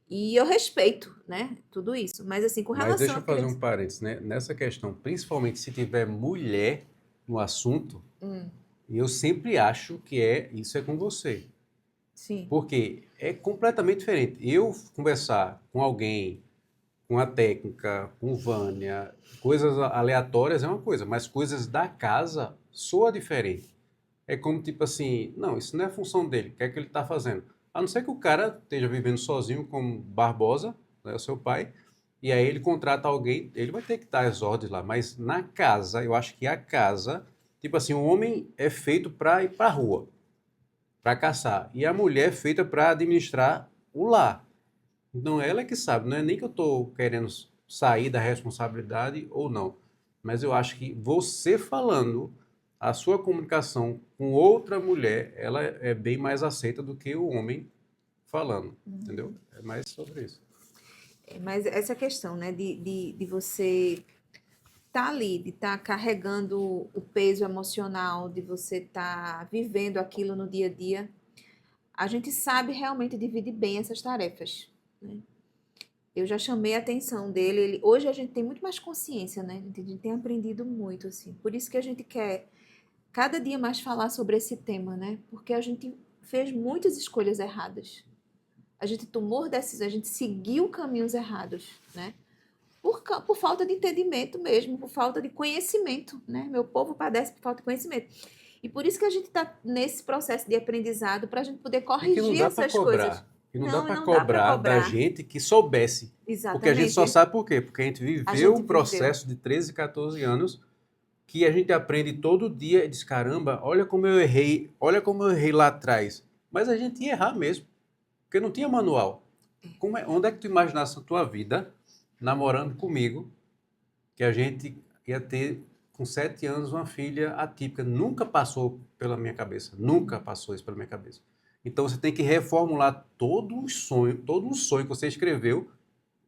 E eu respeito, né, tudo isso. Mas assim, com Mas relação deixa à eu fazer um criação. parênteses, né? Nessa questão, principalmente se tiver mulher no assunto, Hum, eu sempre acho que isso é com você. sim. Porque é completamente diferente. Eu conversar com alguém, com a técnica, com Vânia, coisas aleatórias é uma coisa, mas coisas da casa soa diferente. É como tipo assim, não, isso não é função dele, o que é que ele está fazendo? A não ser que o cara esteja vivendo sozinho como Barbosa, né, o seu pai, e aí ele contrata alguém, ele vai ter que dar as ordens lá, mas na casa, eu acho que a casa, tipo assim, o homem é feito para ir para a rua, para caçar, e a mulher é feita para administrar o lar. Então ela é que sabe, não é nem que eu estou querendo sair da responsabilidade ou não, mas eu acho que você falando a sua comunicação com outra mulher, ela é bem mais aceita do que o homem falando, entendeu? É mais sobre isso. Mas essa questão, né, de você estar ali, de estar carregando o peso emocional, de você estar vivendo aquilo no dia a dia, a gente sabe realmente dividir bem essas tarefas, né? Eu já chamei a atenção dele, hoje a gente tem muito mais consciência, né? A gente tem aprendido muito, assim. Por isso que a gente quer cada dia mais falar sobre esse tema, né? Porque a gente fez muitas escolhas erradas. A gente tomou decisões, a gente seguiu caminhos errados, né? Por falta de entendimento mesmo, por falta de conhecimento, né? Meu povo padece por falta de conhecimento. E por isso que a gente está nesse processo de aprendizado para a gente poder E que não corrigir dá para essas coisas. cobrar, que não dá Não, para não dá para cobrar da cobrar. gente que soubesse, porque a gente só Exatamente. sabe por quê? Porque a gente A viveu gente um viveu. processo de 13, 14 anos que a gente aprende todo dia e diz, caramba, olha como eu errei lá atrás. Mas a gente ia errar mesmo, porque não tinha manual. Onde é que tu imaginasse a tua vida namorando comigo, que a gente ia ter com 7 anos uma filha atípica? Nunca passou pela minha cabeça, nunca passou isso pela minha cabeça. Então você tem que reformular todo um sonho que você escreveu,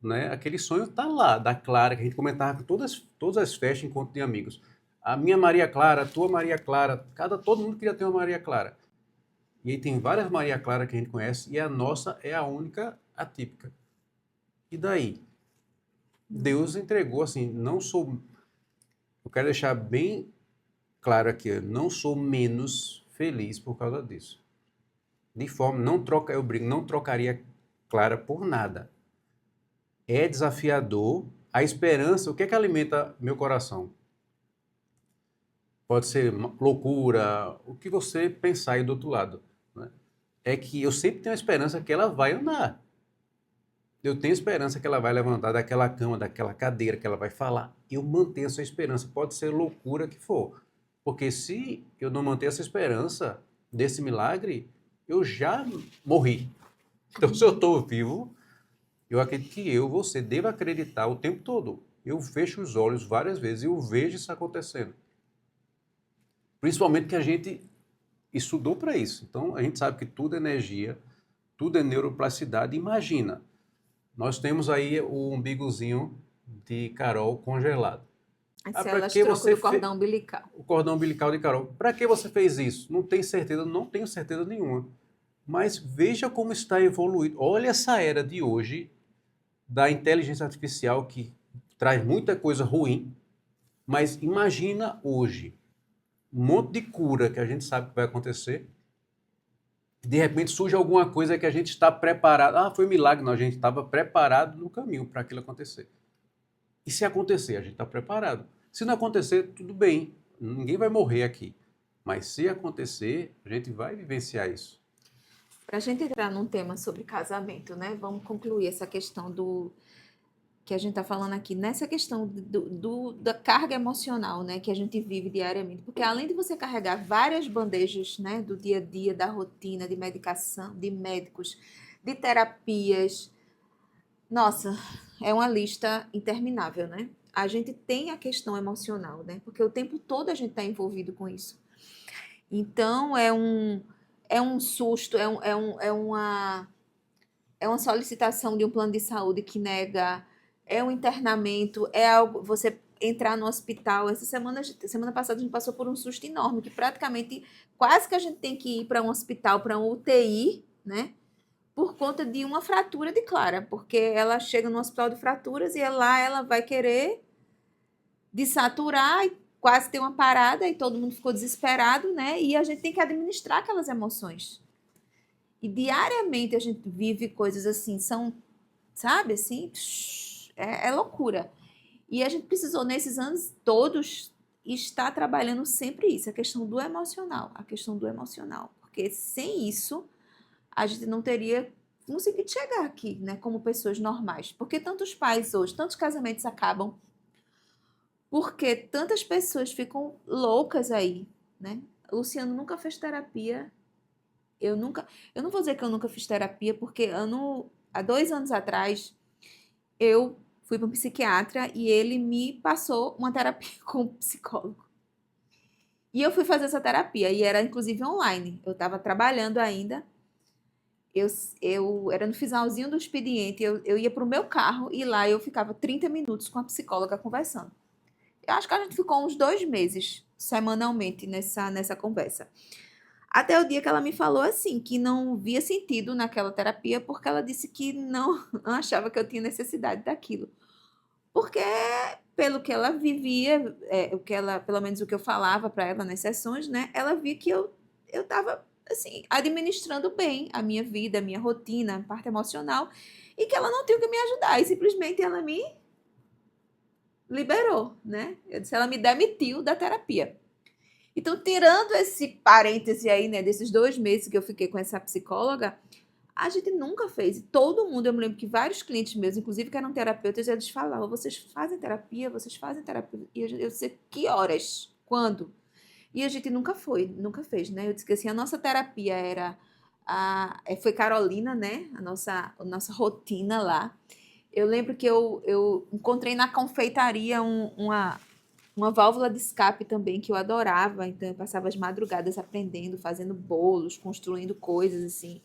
né? Aquele sonho está lá, da Clara, que a gente comentava com todas as festas, encontro de amigos. A minha Maria Clara, a tua Maria Clara, todo mundo queria ter uma Maria Clara. E aí tem várias Maria Clara que a gente conhece e a nossa é a única atípica. E daí? Deus entregou assim, não sou, eu quero deixar bem claro aqui, eu não sou menos feliz por causa disso. De forma, eu brigo, não trocaria Clara por nada. É desafiador. A esperança, o que é que alimenta meu coração? Pode ser loucura, o que você pensar aí do outro lado, né? É que eu sempre tenho a esperança que ela vai andar. Eu tenho esperança que ela vai levantar daquela cama, daquela cadeira, que ela vai falar. Eu mantenho essa esperança, pode ser loucura que for. Porque se eu não manter essa esperança desse milagre, eu já morri. Então, se eu estou vivo, eu acredito que você deva acreditar o tempo todo. Eu fecho os olhos várias vezes e eu vejo isso acontecendo. Principalmente que a gente estudou para isso. Então, a gente sabe que tudo é energia, tudo é neuroplasticidade. Imagina, nós temos aí o umbigozinho de Carol congelado. As Ah, para células que tronco você do fez cordão umbilical. o cordão umbilical de Carol? Para que você fez isso? Não tem certeza, não tenho certeza nenhuma. Mas veja como está evoluído. Olha essa era de hoje, da inteligência artificial que traz muita coisa ruim, mas imagina hoje um monte de cura que a gente sabe que vai acontecer, de repente surge alguma coisa que a gente está preparado. Ah, foi um milagre, não, a gente estava preparado no caminho para aquilo acontecer. E se acontecer, a gente está preparado. Se não acontecer, tudo bem, ninguém vai morrer aqui. Mas se acontecer, a gente vai vivenciar isso. Para a gente entrar num tema sobre casamento, né? Vamos concluir essa questão do que a gente está falando aqui, nessa questão da carga emocional, né? Que a gente vive diariamente. Porque além de você carregar várias bandejas, né? Do dia a dia, da rotina, de medicação, de médicos, de terapias. Nossa, é uma lista interminável, né? A gente tem a questão emocional, né? Porque o tempo todo a gente está envolvido com isso. Então, é um susto, é uma solicitação de um plano de saúde que nega, é um internamento, é algo, você entrar no hospital. Essa semana passada a gente passou por um susto enorme, que praticamente quase que a gente tem que ir para um hospital, para um UTI, né? Por conta de uma fratura de Clara, porque ela chega no hospital de fraturas e lá ela vai querer desaturar e quase ter uma parada e todo mundo ficou desesperado, né? E a gente tem que administrar aquelas emoções. E diariamente a gente vive coisas assim, sabe, assim, é loucura. E a gente precisou, nesses anos todos, estar trabalhando sempre isso, a questão do emocional. Porque sem isso, a gente não teria conseguido chegar aqui, né, como pessoas normais. Porque tantos pais hoje, tantos casamentos acabam, porque tantas pessoas ficam loucas aí, né? O Luciano nunca fez terapia. Eu não vou dizer que eu nunca fiz terapia, porque há 2 anos atrás, eu fui para um psiquiatra e ele me passou uma terapia com um psicólogo. E eu fui fazer essa terapia, e era inclusive online. Eu estava trabalhando ainda, eu era no finalzinho do expediente, eu ia para o meu carro e lá eu ficava 30 minutos com a psicóloga conversando. Eu acho que a gente ficou uns 2 meses, semanalmente, nessa conversa. Até o dia que ela me falou assim, que não via sentido naquela terapia, porque ela disse que não achava que eu tinha necessidade daquilo. Porque, pelo que ela vivia, pelo menos o que eu falava para ela nas sessões, né? Ela via que eu estava, assim, administrando bem a minha vida, a minha rotina, a parte emocional, e que ela não tinha que me ajudar. E simplesmente ela me liberou, né? Eu disse, ela me demitiu da terapia. Então, tirando esse parêntese aí, né, desses 2 meses que eu fiquei com essa psicóloga, a gente nunca fez. E todo mundo, eu me lembro que vários clientes meus, inclusive que eram terapeutas, eles falavam, vocês fazem terapia? Vocês fazem terapia? E eu disse, que horas? Quando? E a gente nunca fez, né? Eu disse que assim, a nossa terapia foi Carolina, né? A nossa rotina lá. Eu lembro que eu encontrei na confeitaria uma válvula de escape também que eu adorava. Então eu passava as madrugadas aprendendo, fazendo bolos, construindo coisas assim.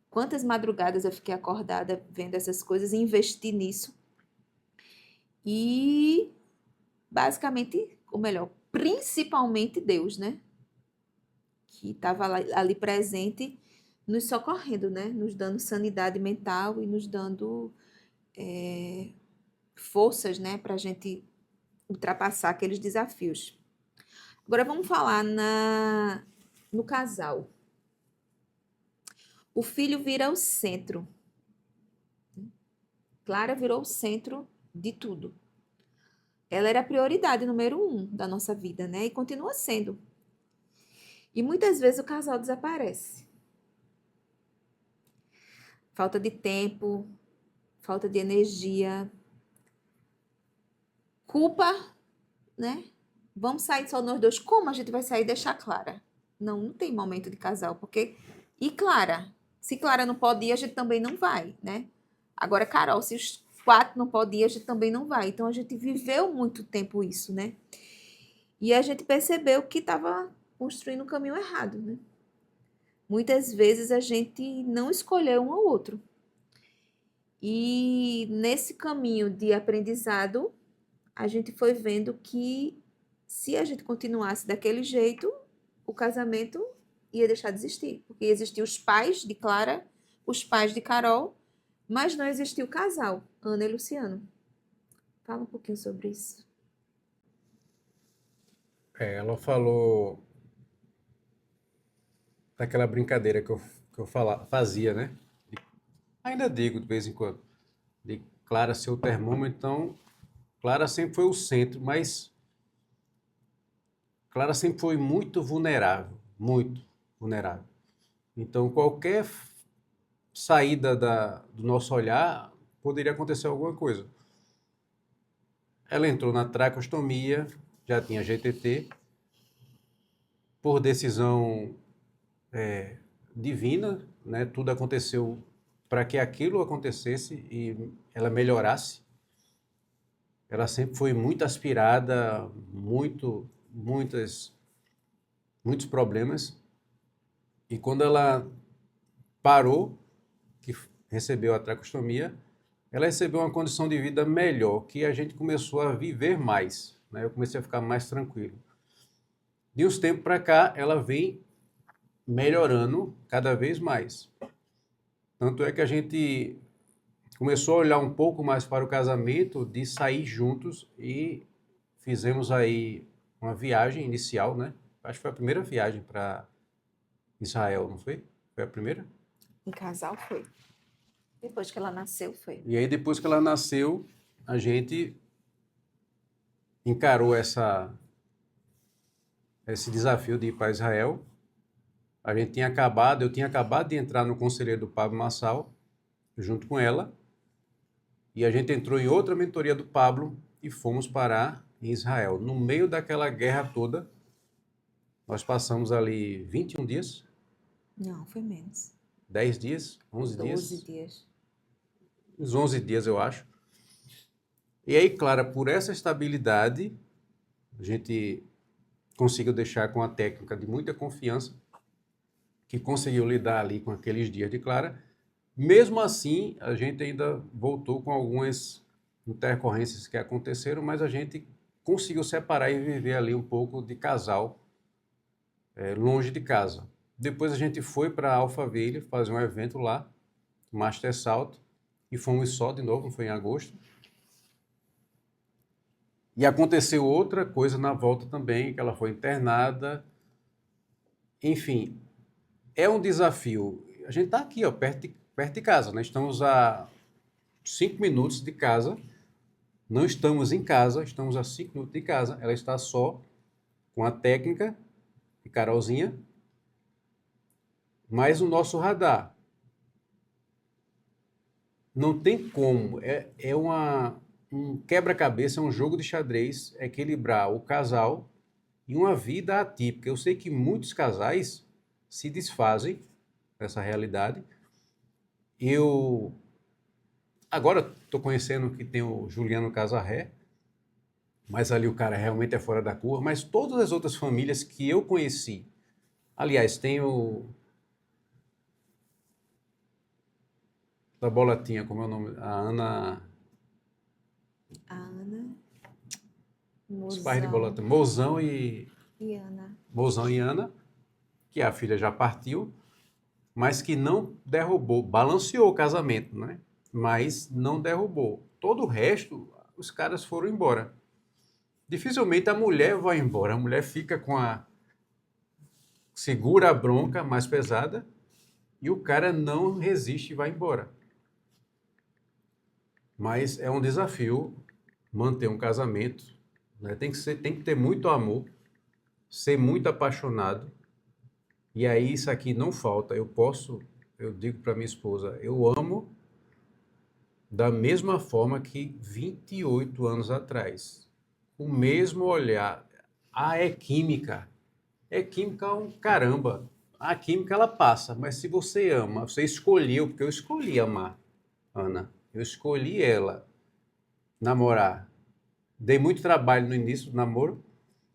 Quantas madrugadas eu fiquei acordada vendo essas coisas e investi nisso. E basicamente, ou melhor, principalmente Deus, né? Que estava ali presente, nos socorrendo, né? Nos dando sanidade mental e nos dando forças, né? Para a gente ultrapassar aqueles desafios. Agora vamos falar no casal. O filho vira o centro. Clara virou o centro de tudo. Ela era a prioridade número 1 da nossa vida, né? E continua sendo. E muitas vezes o casal desaparece. Falta de tempo, falta de energia, culpa, né? Vamos sair só nós dois. Como a gente vai sair e deixar Clara? Não tem momento de casal, porque... E Clara? Se Clara não pode ir, a gente também não vai, né? Agora, Carol, se os 4 não podem ir, a gente também não vai. Então, a gente viveu muito tempo isso, né? E a gente percebeu que estava construindo o caminho errado, né? Muitas vezes a gente não escolheu um ao outro. E nesse caminho de aprendizado, a gente foi vendo que se a gente continuasse daquele jeito, o casamento ia deixar de existir. Porque existiam os pais de Clara, os pais de Carol Mas não existiu casal, Ana e Luciano. Fala um pouquinho sobre isso. Ela falou daquela brincadeira que eu fazia, né? Ainda digo de vez em quando, de Clara ser o termômetro, então Clara sempre foi o centro, mas Clara sempre foi muito vulnerável, muito vulnerável. Então qualquer saída do nosso olhar poderia acontecer alguma coisa. Ela entrou na traqueostomia, já tinha GTT, por decisão divina, né? Tudo aconteceu para que aquilo acontecesse e ela melhorasse. Ela sempre foi muito aspirada, muitos problemas. E quando ela parou, que recebeu a traqueostomia, ela recebeu uma condição de vida melhor, que a gente começou a viver mais, né? Eu comecei a ficar mais tranquilo. De uns tempos para cá, ela vem melhorando cada vez mais. Tanto é que a gente começou a olhar um pouco mais para o casamento, de sair juntos e fizemos aí uma viagem inicial, né? Acho que foi a primeira viagem para Israel, não foi? Foi a primeira? Em casal foi. Depois que ela nasceu, foi. E aí depois que ela nasceu, a gente encarou esse desafio de ir para Israel. Eu tinha acabado de entrar no conselheiro do Pablo Massal, junto com ela, e a gente entrou em outra mentoria do Pablo e fomos parar em Israel. No meio daquela guerra toda, nós passamos ali 21 dias, Não, foi menos. 10 dias, 11 12 dias, dias. uns 11 dias eu acho. E aí, Clara, por essa estabilidade, a gente conseguiu deixar com a técnica de muita confiança, que conseguiu lidar ali com aqueles dias de Clara. Mesmo assim, a gente ainda voltou com algumas intercorrências que aconteceram, mas a gente conseguiu separar e viver ali um pouco de casal, longe de casa. Depois a gente foi para Alphaville fazer um evento lá, Master Salto, e fomos só de novo, foi em agosto. E aconteceu outra coisa na volta também, que ela foi internada. Enfim, é um desafio. A gente está aqui, ó, perto de casa, né? Estamos a 5 minutos de casa. Não estamos em casa, estamos a 5 minutos de casa. Ela está só com a técnica de Carolzinha, mas o nosso radar. Não tem como. Um quebra-cabeça, é um jogo de xadrez equilibrar o casal e uma vida atípica. Eu sei que muitos casais se desfazem dessa realidade. Eu agora estou conhecendo que tem o Juliano Casarré, mas ali o cara realmente é fora da curva. Mas todas as outras famílias que eu conheci, aliás, tem o da Bolotinha, como é o nome? A Ana. A Ana, Os pais de Mozão Bolotinha, Mozão e. e Ana. Mozão e Ana, que a filha já partiu, mas que não derrubou, balanceou o casamento, né? Mas não derrubou. Todo o resto, os caras foram embora. Dificilmente a mulher vai embora, a mulher fica com a. Segura a bronca mais pesada e o cara não resiste e vai embora. Mas é um desafio manter um casamento, né? Tem que ter muito amor, ser muito apaixonado. E aí isso aqui não falta. Eu digo para minha esposa, eu amo da mesma forma que 28 anos atrás. O mesmo olhar. Ah, é química. É química um caramba. A química ela passa, mas se você ama, você escolheu, porque eu escolhi amar, Ana. Eu escolhi ela namorar. Dei muito trabalho no início do namoro,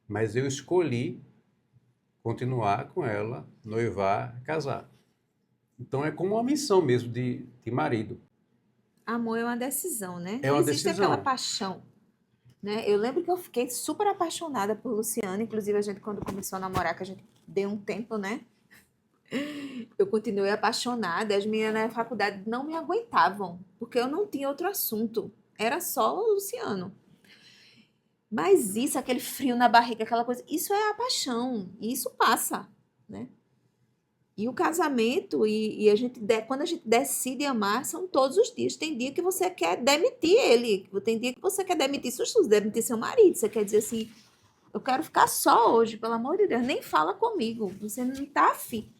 mas eu escolhi continuar com ela, noivar, casar. Então é como uma missão mesmo de marido. Amor é uma decisão, né? É Não uma existe aquela decisão. paixão, né? Eu lembro que eu fiquei super apaixonada por Luciano, inclusive a gente quando começou a namorar, que a gente deu um tempo, né? Eu continuei apaixonada, as meninas na faculdade não me aguentavam, porque eu não tinha outro assunto. Era só o Luciano. Mas isso, aquele frio na barriga, aquela coisa, isso é a paixão. E isso passa, né? E o casamento, quando a gente decide amar, são todos os dias. Tem dia que você quer demitir ele, tem dia que você quer demitir seus filhos, demitir seu marido. Você quer dizer assim, eu quero ficar só hoje, pelo amor de Deus, nem fala comigo. Você não tá afim.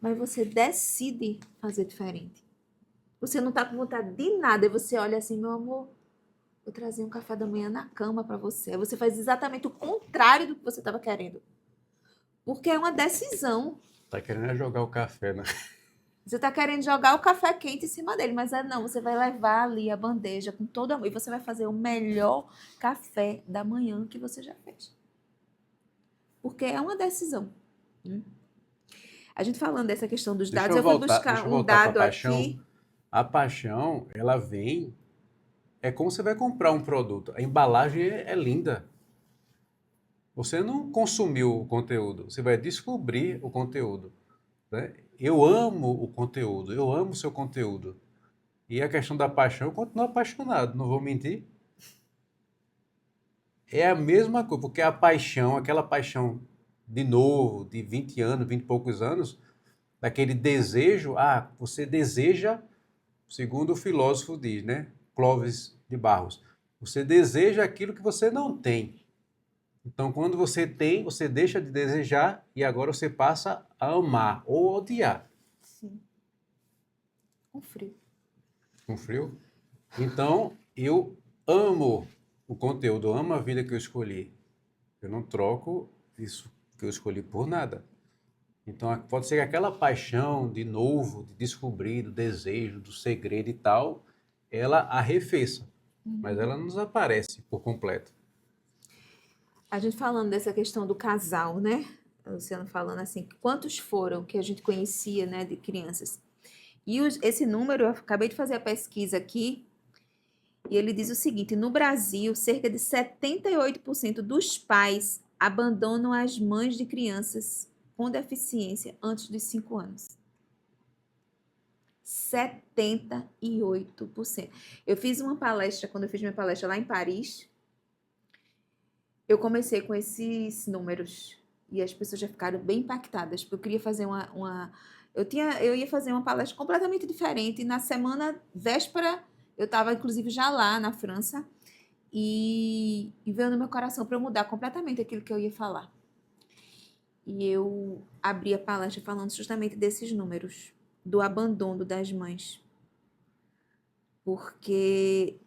Mas você decide fazer diferente. Você não tá com vontade de nada. E você olha assim, meu amor, eu trazia um café da manhã na cama para você. Aí você faz exatamente o contrário do que você estava querendo. Porque é uma decisão. Tá querendo jogar o café, né? Você está querendo jogar o café quente em cima dele, mas não, você vai levar ali a bandeja com todo amor e você vai fazer o melhor café da manhã que você já fez. Porque é uma decisão. A gente falando dessa questão dos dados, eu fui buscar um voltar para a dado paixão. aqui. A paixão, ela vem, é como você vai comprar um produto. A embalagem é linda. Você não consumiu o conteúdo, você vai descobrir o conteúdo, né? Eu amo o conteúdo, eu amo o seu conteúdo. E a questão da paixão, eu continuo apaixonado, não vou mentir. É a mesma coisa, porque a paixão, aquela paixão de novo, de 20 anos, 20 e poucos anos, daquele desejo, você deseja, segundo o filósofo diz, né? Clóvis de Barros, você deseja aquilo que você não tem. Então, quando você tem, você deixa de desejar e agora você passa a amar ou odiar. Sim. Com frio. Com frio? Então, eu amo o conteúdo, eu amo a vida que eu escolhi. Eu não troco isso que eu escolhi por nada. Então, pode ser que aquela paixão de novo, de descobrir, do desejo, do segredo e tal, ela arrefeça, mas ela não desaparece por completo. A gente falando dessa questão do casal, né? O Luciano falando assim, quantos foram que a gente conhecia, né, de crianças. E esse número, eu acabei de fazer a pesquisa aqui, e ele diz o seguinte: no Brasil, cerca de 78% dos pais abandonam as mães de crianças com deficiência antes dos 5 anos. 78%. Eu fiz uma palestra, quando eu fiz minha palestra lá em Paris, eu comecei com esses números e as pessoas já ficaram bem impactadas, porque eu queria fazer eu ia fazer uma palestra completamente diferente e na semana véspera eu estava inclusive já lá na França e veio no meu coração para eu mudar completamente aquilo que eu ia falar. E eu abri a palestra falando justamente desses números, do abandono das mães. Porque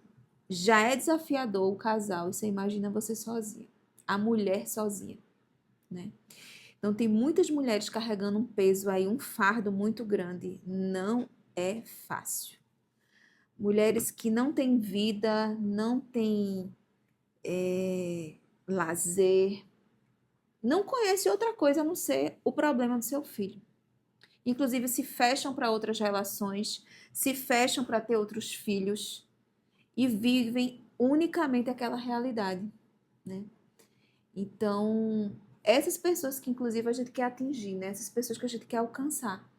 já é desafiador o casal, e você imagina você sozinha, a mulher sozinha, né? Então tem muitas mulheres carregando um peso aí, um fardo muito grande. Não é fácil. Mulheres que não têm vida, não têm lazer, não conhecem outra coisa a não ser o problema do seu filho. Inclusive se fecham para outras relações, se fecham para ter outros filhos e vivem unicamente aquela realidade, né? Então, essas pessoas que inclusive a gente quer atingir, né? Essas pessoas que a gente quer alcançar,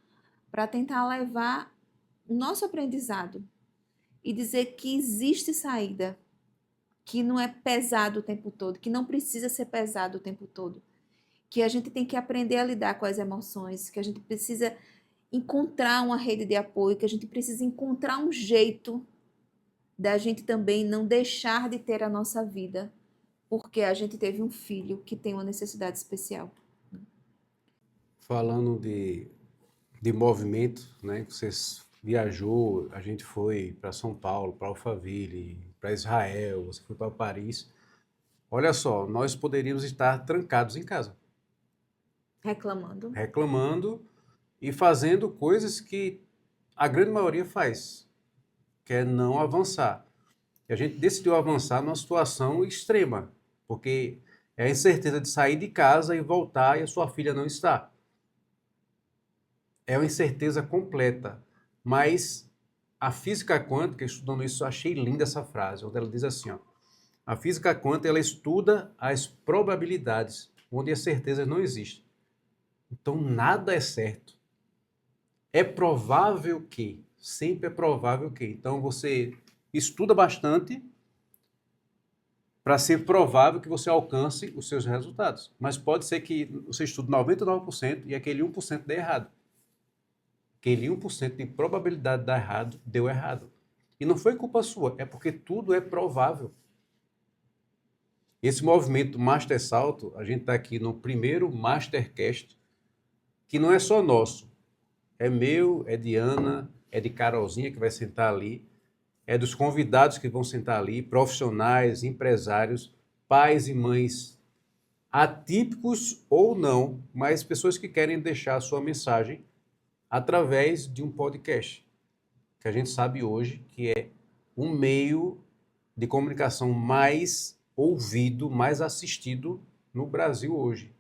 para tentar levar o nosso aprendizado e dizer que existe saída, que não é pesado o tempo todo, que não precisa ser pesado o tempo todo, que a gente tem que aprender a lidar com as emoções, que a gente precisa encontrar uma rede de apoio, que a gente precisa encontrar um jeito da gente também não deixar de ter a nossa vida, porque a gente teve um filho que tem uma necessidade especial. Falando de movimento, né? Você viajou, a gente foi para São Paulo, para Alphaville, para Israel, você foi para Paris. Olha só, nós poderíamos estar trancados em casa, Reclamando. reclamando e fazendo coisas que a grande maioria faz, que é não avançar. E a gente decidiu avançar numa situação extrema, porque é a incerteza de sair de casa e voltar e a sua filha não está. É uma incerteza completa. Mas a física quântica, estudando isso, eu achei linda essa frase, onde ela diz assim, ó, a física quântica ela estuda as probabilidades, onde as certezas não existem. Então nada é certo. É provável que, sempre é provável que. Então você estuda bastante para ser provável que você alcance os seus resultados. Mas pode ser que você estude 99% e aquele 1% dê errado. Aquele 1% de probabilidade de dar errado, deu errado. E não foi culpa sua, é porque tudo é provável. Esse movimento Master Salto, a gente está aqui no primeiro Mastercast, que não é só nosso. É meu, é de Ana, é de Carolzinha, que vai sentar ali, é dos convidados que vão sentar ali, profissionais, empresários, pais e mães atípicos ou não, mas pessoas que querem deixar a sua mensagem através de um podcast, que a gente sabe hoje que é um meio de comunicação mais ouvido, mais assistido no Brasil hoje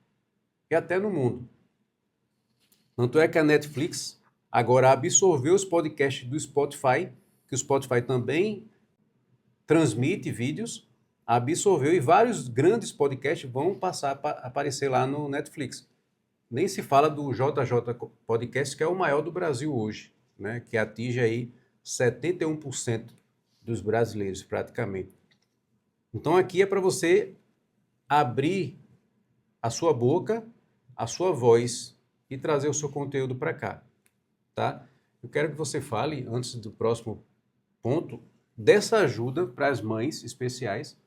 e até no mundo. Tanto é que a Netflix agora absorveu os podcasts do Spotify, que o Spotify também transmite vídeos, absorveu e vários grandes podcasts vão passar a aparecer lá no Netflix. Nem se fala do JJ Podcast, que é o maior do Brasil hoje, né? Que atinge aí 71% dos brasileiros, praticamente. Então aqui é para você abrir a sua boca, a sua voz e trazer o seu conteúdo para cá, tá? Eu quero que você fale, antes do próximo ponto, dessa ajuda para as mães especiais,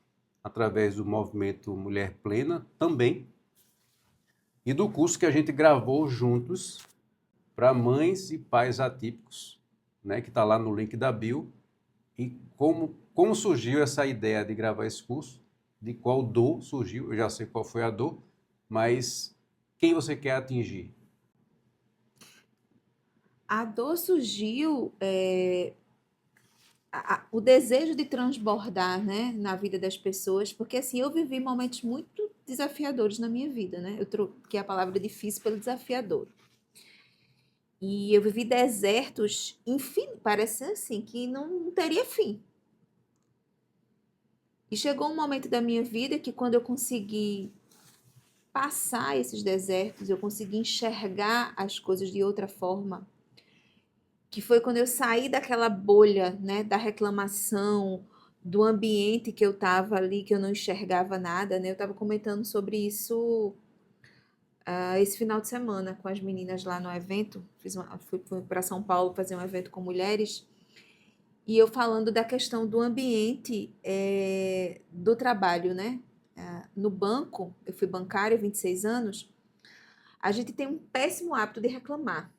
através do movimento Mulher Plena também, e do curso que a gente gravou juntos para mães e pais atípicos, né, que está lá no link da bio, e como surgiu essa ideia de gravar esse curso, de qual dor surgiu, eu já sei qual foi a dor, mas quem você quer atingir? A dor surgiu, o desejo de transbordar, né, na vida das pessoas, porque assim, eu vivi momentos muito desafiadores na minha vida, né? Eu troquei a palavra difícil pelo desafiador. E eu vivi desertos, enfim, parece assim, que não teria fim. E chegou um momento da minha vida que quando eu consegui passar esses desertos, eu consegui enxergar as coisas de outra forma, que foi quando eu saí daquela bolha, né, da reclamação, do ambiente que eu estava ali, que eu não enxergava nada, né? Eu estava comentando sobre isso esse final de semana com as meninas lá no evento. Fui para São Paulo fazer um evento com mulheres e eu falando da questão do ambiente do trabalho, né? No banco, eu fui bancária há 26 anos, a gente tem um péssimo hábito de reclamar,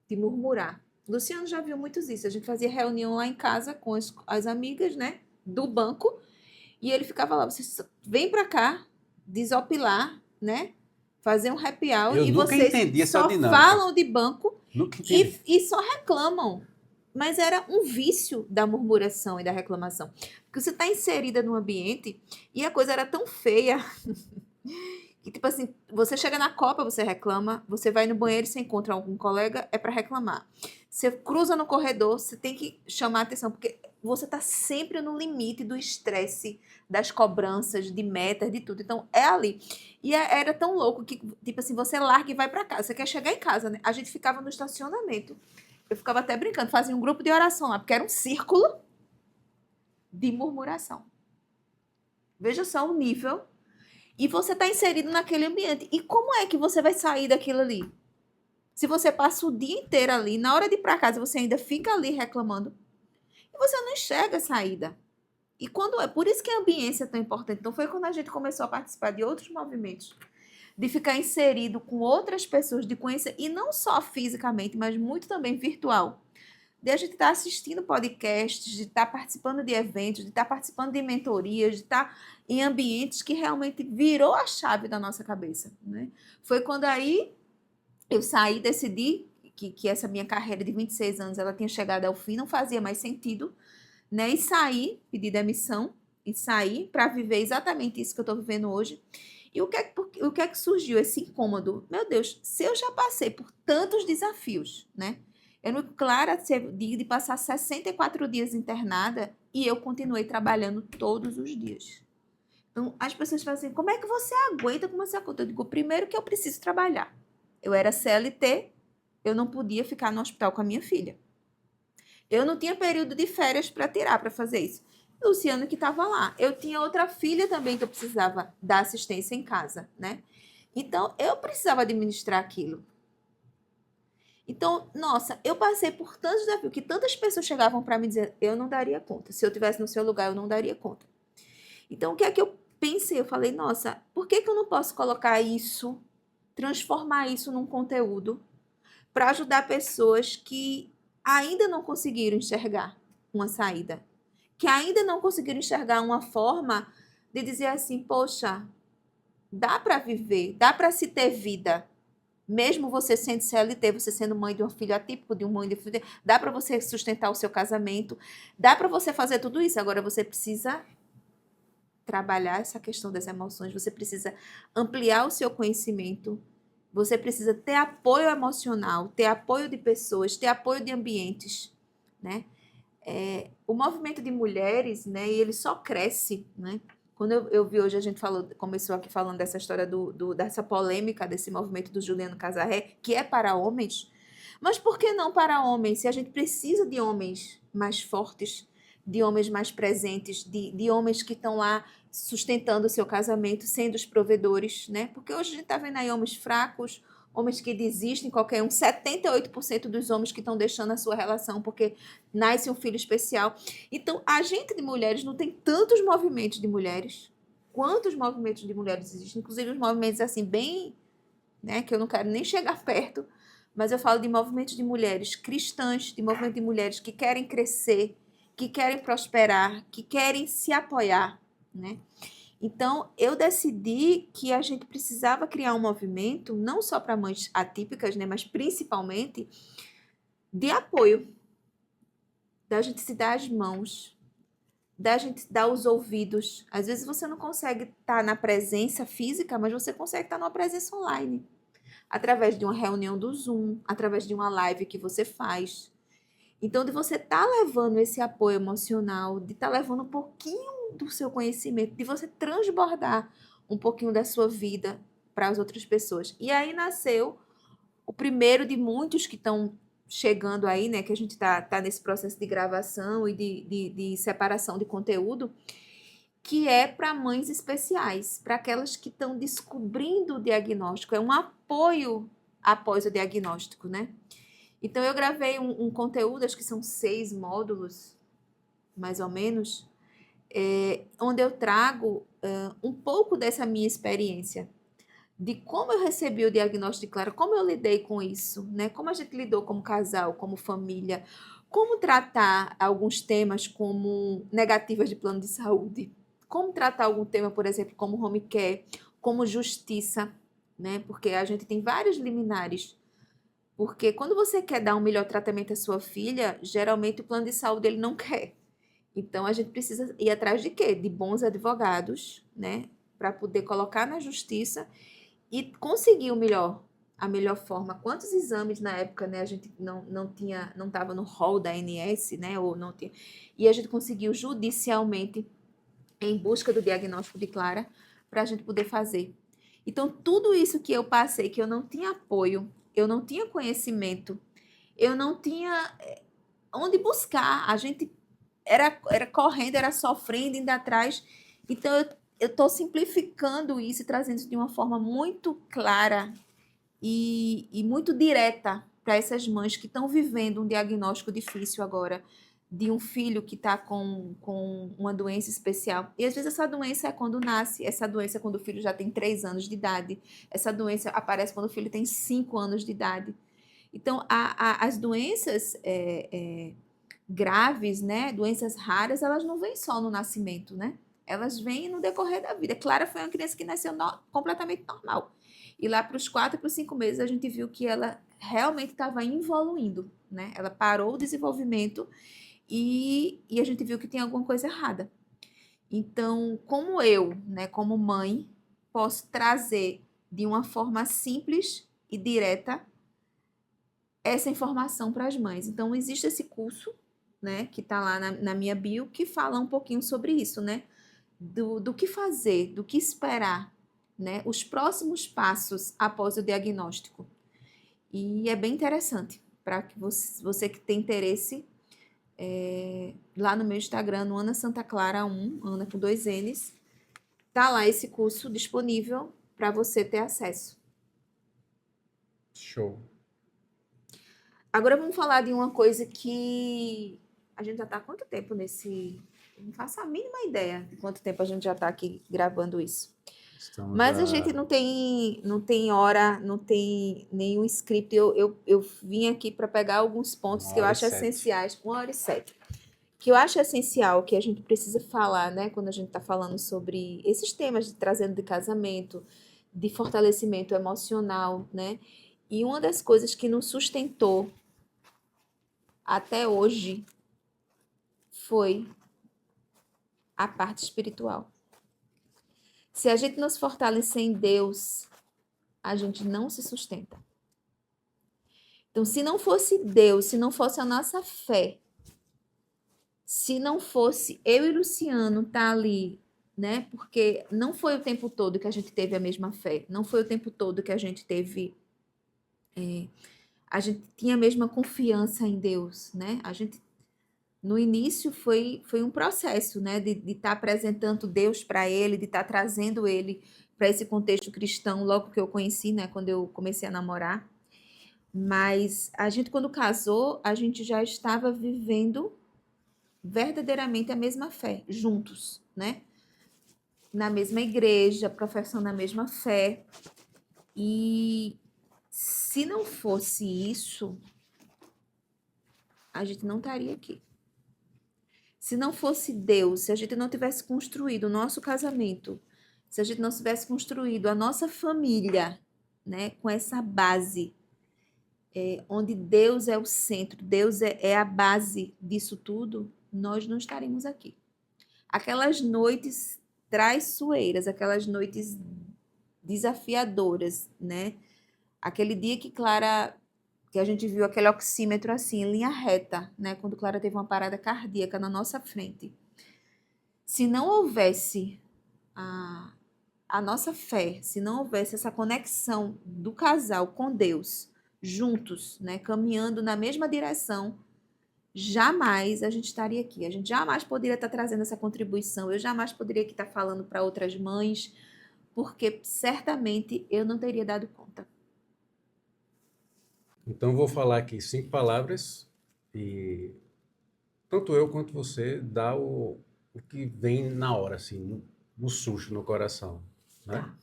de murmurar. Luciano já viu muitos isso. A gente fazia reunião lá em casa com as amigas, né, do banco, e ele ficava lá, vocês vem para cá, desopilar, né, fazer um happy hour, Eu e nunca vocês entendi essa só dinâmica. falam de banco Nunca entendi. e só reclamam. Mas era um vício da murmuração e da reclamação. Porque você está inserida no ambiente e a coisa era tão feia que, tipo assim, você chega na Copa, você reclama, você vai no banheiro e você encontra algum colega, é para reclamar. Você cruza no corredor, você tem que chamar a atenção, porque você tá sempre no limite do estresse, das cobranças, de metas, de tudo. Então, é ali. E era tão louco que, tipo assim, você larga e vai para casa. Você quer chegar em casa, né? A gente ficava no estacionamento. Eu ficava até brincando, fazia um grupo de oração lá, porque era um círculo de murmuração. Veja só o nível. E você está inserido naquele ambiente. E como é que você vai sair daquilo ali? Se você passa o dia inteiro ali, na hora de ir para casa você ainda fica ali reclamando, e você não enxerga a saída. E quando é por isso que a ambiência é tão importante. Então foi quando a gente começou a participar de outros movimentos, de ficar inserido com outras pessoas, de conhecer, e não só fisicamente, mas muito também virtual. De a gente estar assistindo podcasts, de estar participando de eventos, de estar participando de mentorias, de estar em ambientes que realmente virou a chave da nossa cabeça, né? Foi quando aí eu saí, decidi que essa minha carreira de 26 anos ela tinha chegado ao fim, não fazia mais sentido, né? E saí, pedi demissão e saí para viver exatamente isso que eu estou vivendo hoje. E o que é que surgiu esse incômodo? Meu Deus, se eu já passei por tantos desafios, né? Eu não clara de passar 64 dias internada e eu continuei trabalhando todos os dias. Então, as pessoas falam assim, como é que você aguenta com essa conta? Eu digo, primeiro que eu preciso trabalhar. Eu era CLT, eu não podia ficar no hospital com a minha filha. Eu não tinha período de férias para tirar para fazer isso. Luciano que estava lá. Eu tinha outra filha também que eu precisava dar assistência em casa, né? Então, eu precisava administrar aquilo. Então, nossa, eu passei por tantos desafios que tantas pessoas chegavam para me dizer, eu não daria conta. Se eu tivesse no seu lugar, eu não daria conta. Então, o que é que eu pensei? Eu falei, nossa, por que eu não posso colocar isso, transformar isso num conteúdo para ajudar pessoas que ainda não conseguiram enxergar uma saída, que ainda não conseguiram enxergar uma forma de dizer assim, poxa, dá para viver, dá para se ter vida. Mesmo você sendo CLT, você sendo mãe de um filho atípico, de um mãe de filho, dá para você sustentar o seu casamento, dá para você fazer tudo isso. Agora você precisa trabalhar essa questão das emoções, você precisa ampliar o seu conhecimento, você precisa ter apoio emocional, ter apoio de pessoas, ter apoio de ambientes, né? O movimento de mulheres, né, ele só cresce, né? Quando eu vi hoje, a gente começou aqui falando dessa história dessa polêmica, desse movimento do Juliano Casarré, que é para homens, mas por que não para homens? Se a gente precisa de homens mais fortes, de homens mais presentes, de homens que estão lá sustentando o seu casamento, sendo os provedores, né? Porque hoje a gente está vendo aí homens fracos, homens que desistem, qualquer um, 78% dos homens que estão deixando a sua relação porque nasce um filho especial. Então, a gente de mulheres não tem tantos movimentos de mulheres. Quantos movimentos de mulheres existem? Inclusive os movimentos assim, bem, né, que eu não quero nem chegar perto, mas eu falo de movimentos de mulheres cristãs, de movimentos de mulheres que querem crescer, que querem prosperar, que querem se apoiar, né? Então, eu decidi que a gente precisava criar um movimento, não só para mães atípicas, né, mas principalmente de apoio, da gente se dar as mãos, da gente dar os ouvidos. Às vezes você não consegue estar na presença física, mas você consegue estar numa presença online, através de uma reunião do Zoom, através de uma live que você faz. Então, de você estar levando esse apoio emocional, de estar levando um pouquinho do seu conhecimento, de você transbordar um pouquinho da sua vida para as outras pessoas. E aí nasceu o primeiro de muitos que estão chegando aí, né? Que a gente está nesse processo de gravação e de separação de conteúdo, que é para mães especiais, para aquelas que estão descobrindo o diagnóstico. É um apoio após o diagnóstico, né? Então, eu gravei um conteúdo, acho que são 6 módulos, mais ou menos, onde eu trago um pouco dessa minha experiência, de como eu recebi o diagnóstico de Clara, como eu lidei com isso, né? Como a gente lidou como casal, como família, como tratar alguns temas como negativas de plano de saúde, como tratar algum tema, por exemplo, como home care, como justiça, né? Porque a gente tem vários liminares. Porque quando você quer dar um melhor tratamento à sua filha, geralmente o plano de saúde ele não quer. Então a gente precisa ir atrás de quê? De bons advogados, né? Para poder colocar na justiça e conseguir a melhor forma. Quantos exames na época, né, a gente não tinha, não estava no rol da ANS, né, ou não tinha, e a gente conseguiu judicialmente em busca do diagnóstico de Clara para a gente poder fazer. Então, tudo isso que eu passei, que eu não tinha apoio, eu não tinha conhecimento, eu não tinha onde buscar, a gente era correndo, era sofrendo, indo atrás. Então, eu estou simplificando isso e trazendo isso de uma forma muito clara e muito direta para essas mães que estão vivendo um diagnóstico difícil agora, de um filho que está com uma doença especial. E às vezes essa doença é quando nasce, essa doença é quando o filho já tem 3 anos de idade, essa doença aparece quando o filho tem 5 anos de idade. Então, as doenças graves, né, doenças raras, elas não vêm só no nascimento, né? Elas vêm no decorrer da vida. Clara foi uma criança que nasceu completamente normal. E lá para os 4, para os 5 meses, a gente viu que ela realmente estava evoluindo, né? Ela parou o desenvolvimento e a gente viu que tem alguma coisa errada. Então, como eu, né, como mãe, posso trazer de uma forma simples e direta essa informação para as mães. Então, existe esse curso, né, que está lá na minha bio, que fala um pouquinho sobre isso, né? Do que fazer, do que esperar, né? Os próximos passos após o diagnóstico. E é bem interessante para que você que tem interesse, lá no meu Instagram, no Ana Santa Clara 1, Ana com 2 N's, tá lá esse curso disponível para você ter acesso. Show. Agora vamos falar de uma coisa que a gente já está há quanto tempo nesse. Não faço a mínima ideia de quanto tempo a gente já está aqui gravando isso. Estamos Mas a gente a não tem hora, não tem nenhum script. Eu vim aqui para pegar alguns pontos uma que eu hora e acho 7. essenciais, 1h07, que eu acho essencial, que a gente precisa falar, né, quando a gente está falando sobre esses temas, trazendo de casamento, de fortalecimento emocional, né? E uma das coisas que nos sustentou até hoje foi a parte espiritual. Se a gente não se fortalecer em Deus, a gente não se sustenta. Então, se não fosse Deus, se não fosse a nossa fé, se não fosse eu e Luciano estar ali, né? Porque não foi o tempo todo que a gente teve a mesma fé, não foi o tempo todo que a gente teve, a gente tinha a mesma confiança em Deus, né? A gente no início foi um processo, né, de estar apresentando Deus para ele, de estar trazendo ele para esse contexto cristão, logo que eu conheci, né, quando eu comecei a namorar. Mas a gente, quando casou, a gente já estava vivendo verdadeiramente a mesma fé, juntos, né? Na mesma igreja, professando a mesma fé. E se não fosse isso, a gente não estaria aqui. Se não fosse Deus, se a gente não tivesse construído o nosso casamento, se a gente não tivesse construído a nossa família, né, com essa base, onde Deus é o centro, Deus é a base disso tudo, nós não estaríamos aqui. Aquelas noites traiçoeiras, aquelas noites desafiadoras, né? Aquele dia que a gente viu aquele oxímetro assim, em linha reta, né? Quando Clara teve uma parada cardíaca na nossa frente. Se não houvesse a, a nossa fé, se não houvesse essa conexão do casal com Deus, juntos, né, caminhando na mesma direção, jamais a gente estaria aqui. A gente jamais poderia estar trazendo essa contribuição. Eu jamais poderia estar falando para outras mães, porque certamente eu não teria dado conta. Então, vou falar aqui 5 palavras e tanto eu quanto você dá o que vem na hora, assim, no susto, no coração, né? Tá.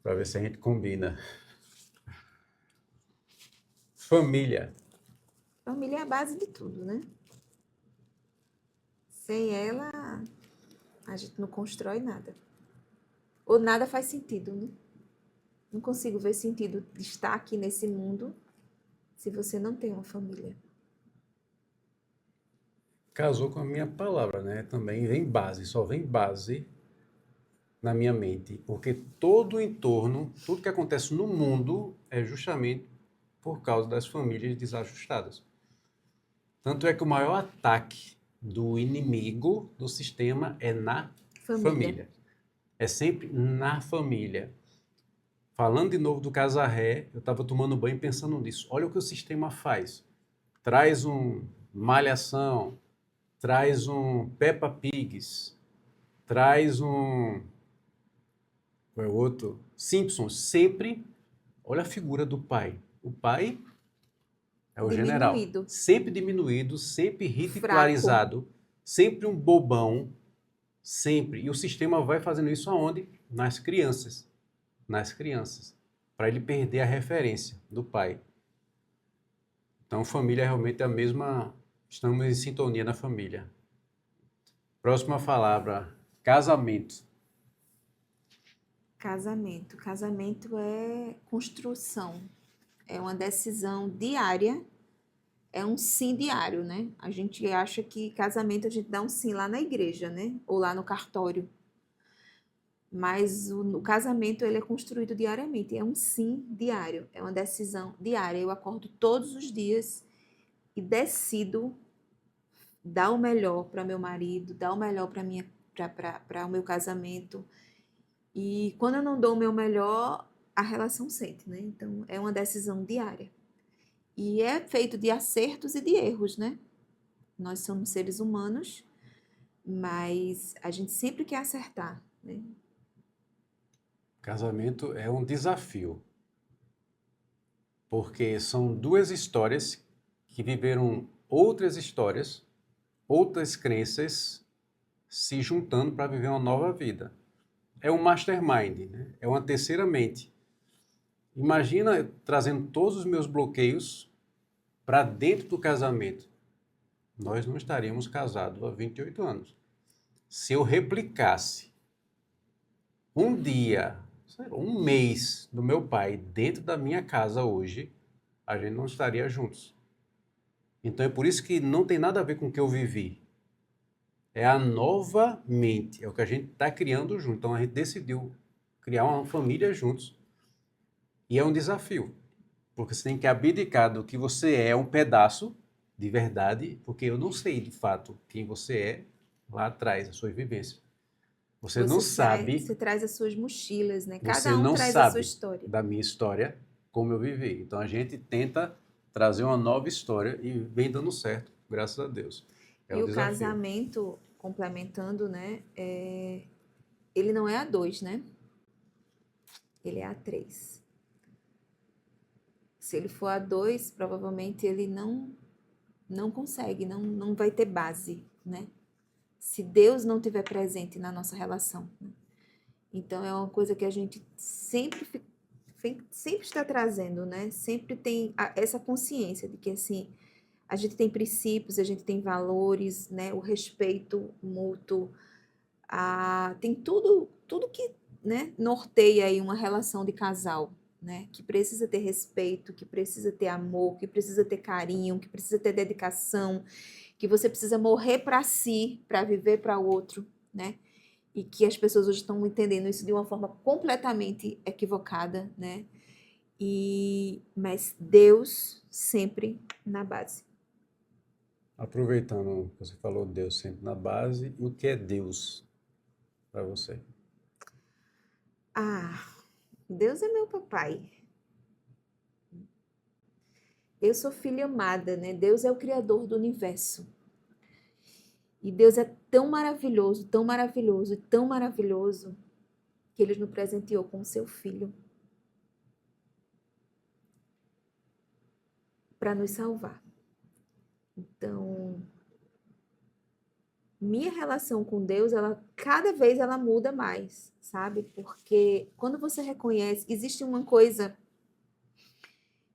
Para ver se a gente combina. Família. Família é a base de tudo, né? Sem ela, a gente não constrói nada. Ou nada faz sentido, né? Não consigo ver sentido de estar aqui nesse mundo se você não tem uma família. Casou com a minha palavra, né? Também vem base, só vem base na minha mente, porque todo o entorno, tudo que acontece no mundo é justamente por causa das famílias desajustadas. Tanto é que o maior ataque do inimigo do sistema é na Família. família. É sempre na família. Falando de novo do Casarré, eu estava tomando banho pensando nisso. Olha o que o sistema faz. Traz um Malhação, traz um Peppa Pigs, traz um... qual é o outro? Simpsons. Sempre, olha a figura do pai. O pai é o general. Diminuído. Sempre diminuído, sempre Fraco. ridicularizado, sempre um bobão, sempre. E o sistema vai fazendo isso aonde? Nas crianças. Nas crianças. Para ele perder a referência do pai. Então, família realmente é a mesma. Estamos em sintonia na família. Próxima palavra: casamento. Casamento. Casamento é construção. É uma decisão diária. É um sim diário, né? A gente acha que casamento a gente dá um sim lá na igreja, né? Ou lá no cartório. Mas o casamento ele é construído diariamente. É um sim diário. É uma decisão diária. Eu acordo todos os dias e decido dar o melhor para meu marido, dar o melhor para o meu casamento. E quando eu não dou o meu melhor, a relação sente, né? Então é uma decisão diária. E é feito de acertos e de erros, né? Nós somos seres humanos, mas a gente sempre quer acertar, né? Casamento é um desafio, porque são duas histórias que viveram outras histórias, outras crenças se juntando para viver uma nova vida. É um mastermind, né? É uma terceira mente. Imagina trazendo todos os meus bloqueios para dentro do casamento. Nós não estaríamos casados há 28 anos. Se eu replicasse um dia, sei lá, um mês do meu pai dentro da minha casa hoje, a gente não estaria juntos. Então é por isso que não tem nada a ver com o que eu vivi. É a nova mente, é o que a gente está criando junto. Então a gente decidiu criar uma família juntos. E é um desafio, porque você tem que abdicar do que você é, um pedaço de verdade, porque eu não sei de fato quem você é lá atrás, as suas vivências. Você não sabe, Você traz as suas mochilas, né? você Cada um não traz a sua sabe história. da minha história, como eu vivi. Então a gente tenta trazer uma nova história e vem dando certo, graças a Deus. É E um o desafio. casamento, complementando, né? Ele não é a dois, né? Ele é a três. Se ele for a dois, provavelmente ele não consegue, não vai ter base, né? Se Deus não tiver presente na nossa relação, né? Então é uma coisa que a gente sempre está trazendo, né? Sempre tem essa consciência de que assim a gente tem princípios, a gente tem valores, né? O respeito mútuo, tem tudo que, né, norteia aí uma relação de casal, né? Que precisa ter respeito, que precisa ter amor, que precisa ter carinho, que precisa ter dedicação, que você precisa morrer para si, para viver para o outro, né? E que as pessoas hoje estão entendendo isso de uma forma completamente equivocada, né? Mas Deus sempre na base. Aproveitando que você falou Deus sempre na base, o que é Deus para você? Ah, Deus é meu papai. Eu sou filha amada, né? Deus é o criador do universo. E Deus é tão maravilhoso, tão maravilhoso e tão maravilhoso que ele nos presenteou com o seu filho para nos salvar. Então, minha relação com Deus, cada vez ela muda mais, sabe? Porque quando você reconhece, existe uma coisa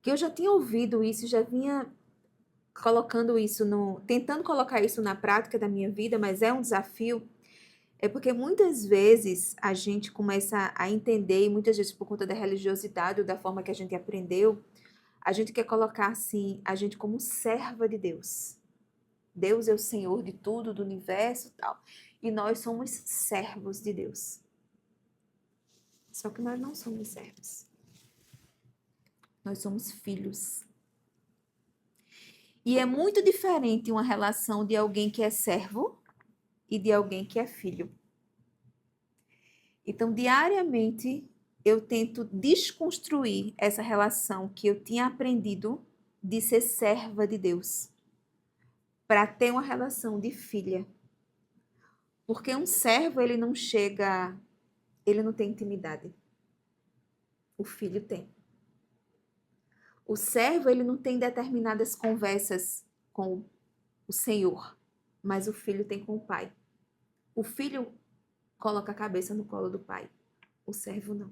que eu já tinha ouvido isso, já vinha colocando isso tentando colocar isso na prática da minha vida, mas é um desafio. É porque muitas vezes a gente começa a entender, e muitas vezes por conta da religiosidade ou da forma que a gente aprendeu, a gente quer colocar assim a gente como serva de Deus. Deus é o Senhor de tudo, do universo e tal. E nós somos servos de Deus. Só que nós não somos servos. Nós somos filhos. E é muito diferente uma relação de alguém que é servo e de alguém que é filho. Então, diariamente, eu tento desconstruir essa relação que eu tinha aprendido de ser serva de Deus, para ter uma relação de filha. Porque um servo, ele não tem intimidade. O filho tem. O servo, ele não tem determinadas conversas com o Senhor, mas o filho tem com o pai. O filho coloca a cabeça no colo do pai, o servo não.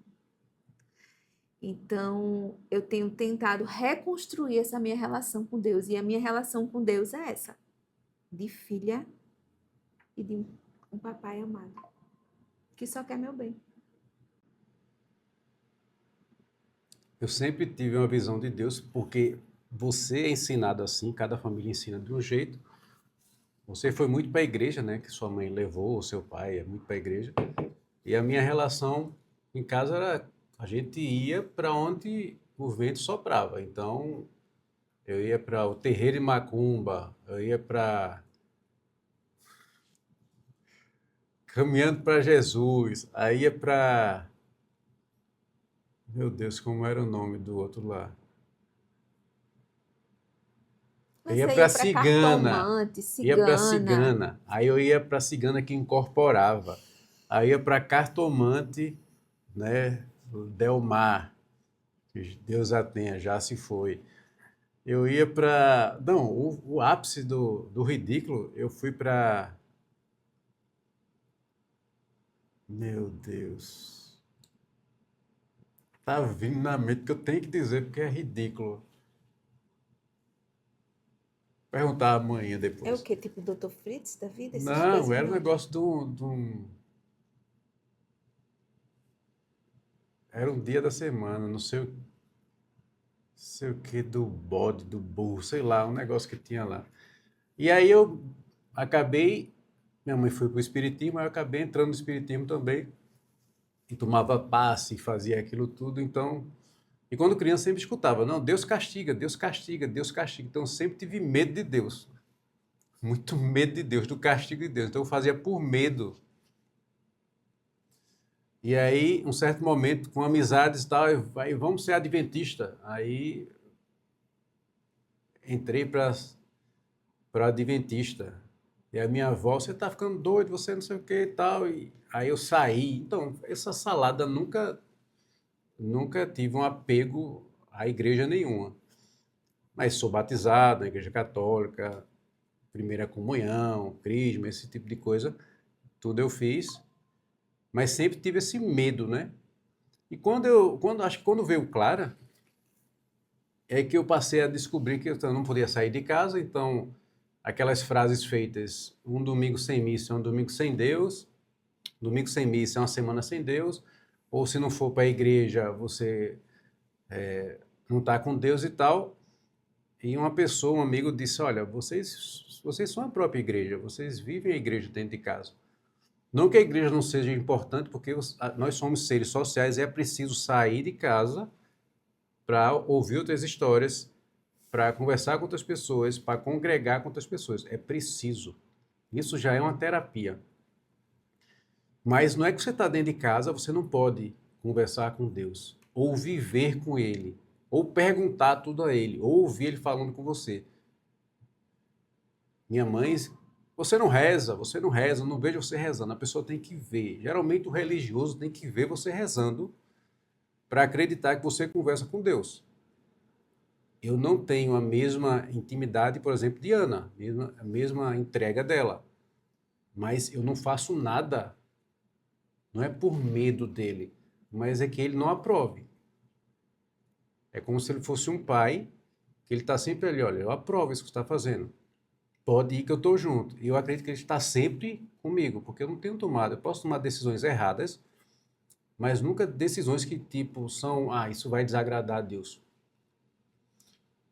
Então, eu tenho tentado reconstruir essa minha relação com Deus, e a minha relação com Deus é essa, de filha e de um papai amado, que só quer meu bem. Eu sempre tive uma visão de Deus, porque você é ensinado assim, cada família ensina de um jeito. Você foi muito para a igreja, né? Que sua mãe levou, o seu pai é muito para a igreja. E a minha relação em casa era, a gente ia para onde o vento soprava. Então, eu ia para o terreiro de macumba, eu ia para caminhando para Jesus, aí ia para, meu Deus, como era o nome do outro lá? Eu Mas ia você para ia para cigana, cartomante, ia para cigana. cigana. Aí eu ia para cigana que incorporava. Aí eu ia para cartomante, né? O Delmar, que Deus a tenha, já se foi. Eu ia para. Não, o ápice do ridículo, eu fui para. Meu Deus. Tá vindo na mente que eu tenho que dizer porque é ridículo. Perguntar amanhã É o depois. quê? Tipo Dr. Fritz da vida? Essas Não, coisas era um não. negócio era um dia da semana, não sei, sei o que, do bode, do burro, sei lá, um negócio que tinha lá. E aí eu acabei, minha mãe foi para o espiritismo, aí eu acabei entrando no espiritismo também, e tomava passe, e fazia aquilo tudo, então. E quando criança sempre escutava, não, Deus castiga, Deus castiga, Deus castiga. Então eu sempre tive medo de Deus, muito medo de Deus, do castigo de Deus. Então eu fazia por medo. E aí, um certo momento, com amizades e tal, aí vamos ser adventista. Aí entrei para adventista. E a minha avó, você tá ficando doido, você não sei o que e tal. E aí eu saí. Então, essa salada nunca tive um apego à igreja nenhuma. Mas sou batizado na igreja católica, primeira comunhão, crisma, esse tipo de coisa. Tudo eu fiz, mas sempre tive esse medo, né? E acho que quando veio Clara, é que eu passei a descobrir que eu não podia sair de casa, então aquelas frases feitas, um domingo sem missa é um domingo sem Deus, domingo sem missa é uma semana sem Deus, ou se não for para a igreja, você não está com Deus e tal. E uma pessoa, um amigo disse, olha, vocês são a própria igreja, vocês vivem a igreja dentro de casa. Não que a igreja não seja importante, porque nós somos seres sociais e é preciso sair de casa para ouvir outras histórias, para conversar com outras pessoas, para congregar com outras pessoas. É preciso. Isso já é uma terapia. Mas não é que você está dentro de casa, você não pode conversar com Deus, ou viver com Ele, ou perguntar tudo a Ele, ou ouvir Ele falando com você. Minha mãe, você não reza, eu não vejo você rezando. A pessoa tem que ver. Geralmente o religioso tem que ver você rezando para acreditar que você conversa com Deus. Eu não tenho a mesma intimidade, por exemplo, de Ana, a mesma entrega dela. Mas eu não faço nada, não é por medo dele, mas é que ele não aprove. É como se ele fosse um pai, que ele está sempre ali, olha, eu aprovo isso que você está fazendo. Pode ir que eu estou junto. E eu acredito que ele está sempre comigo, porque eu não tenho tomado, eu posso tomar decisões erradas, mas nunca decisões que tipo são, isso vai desagradar a Deus.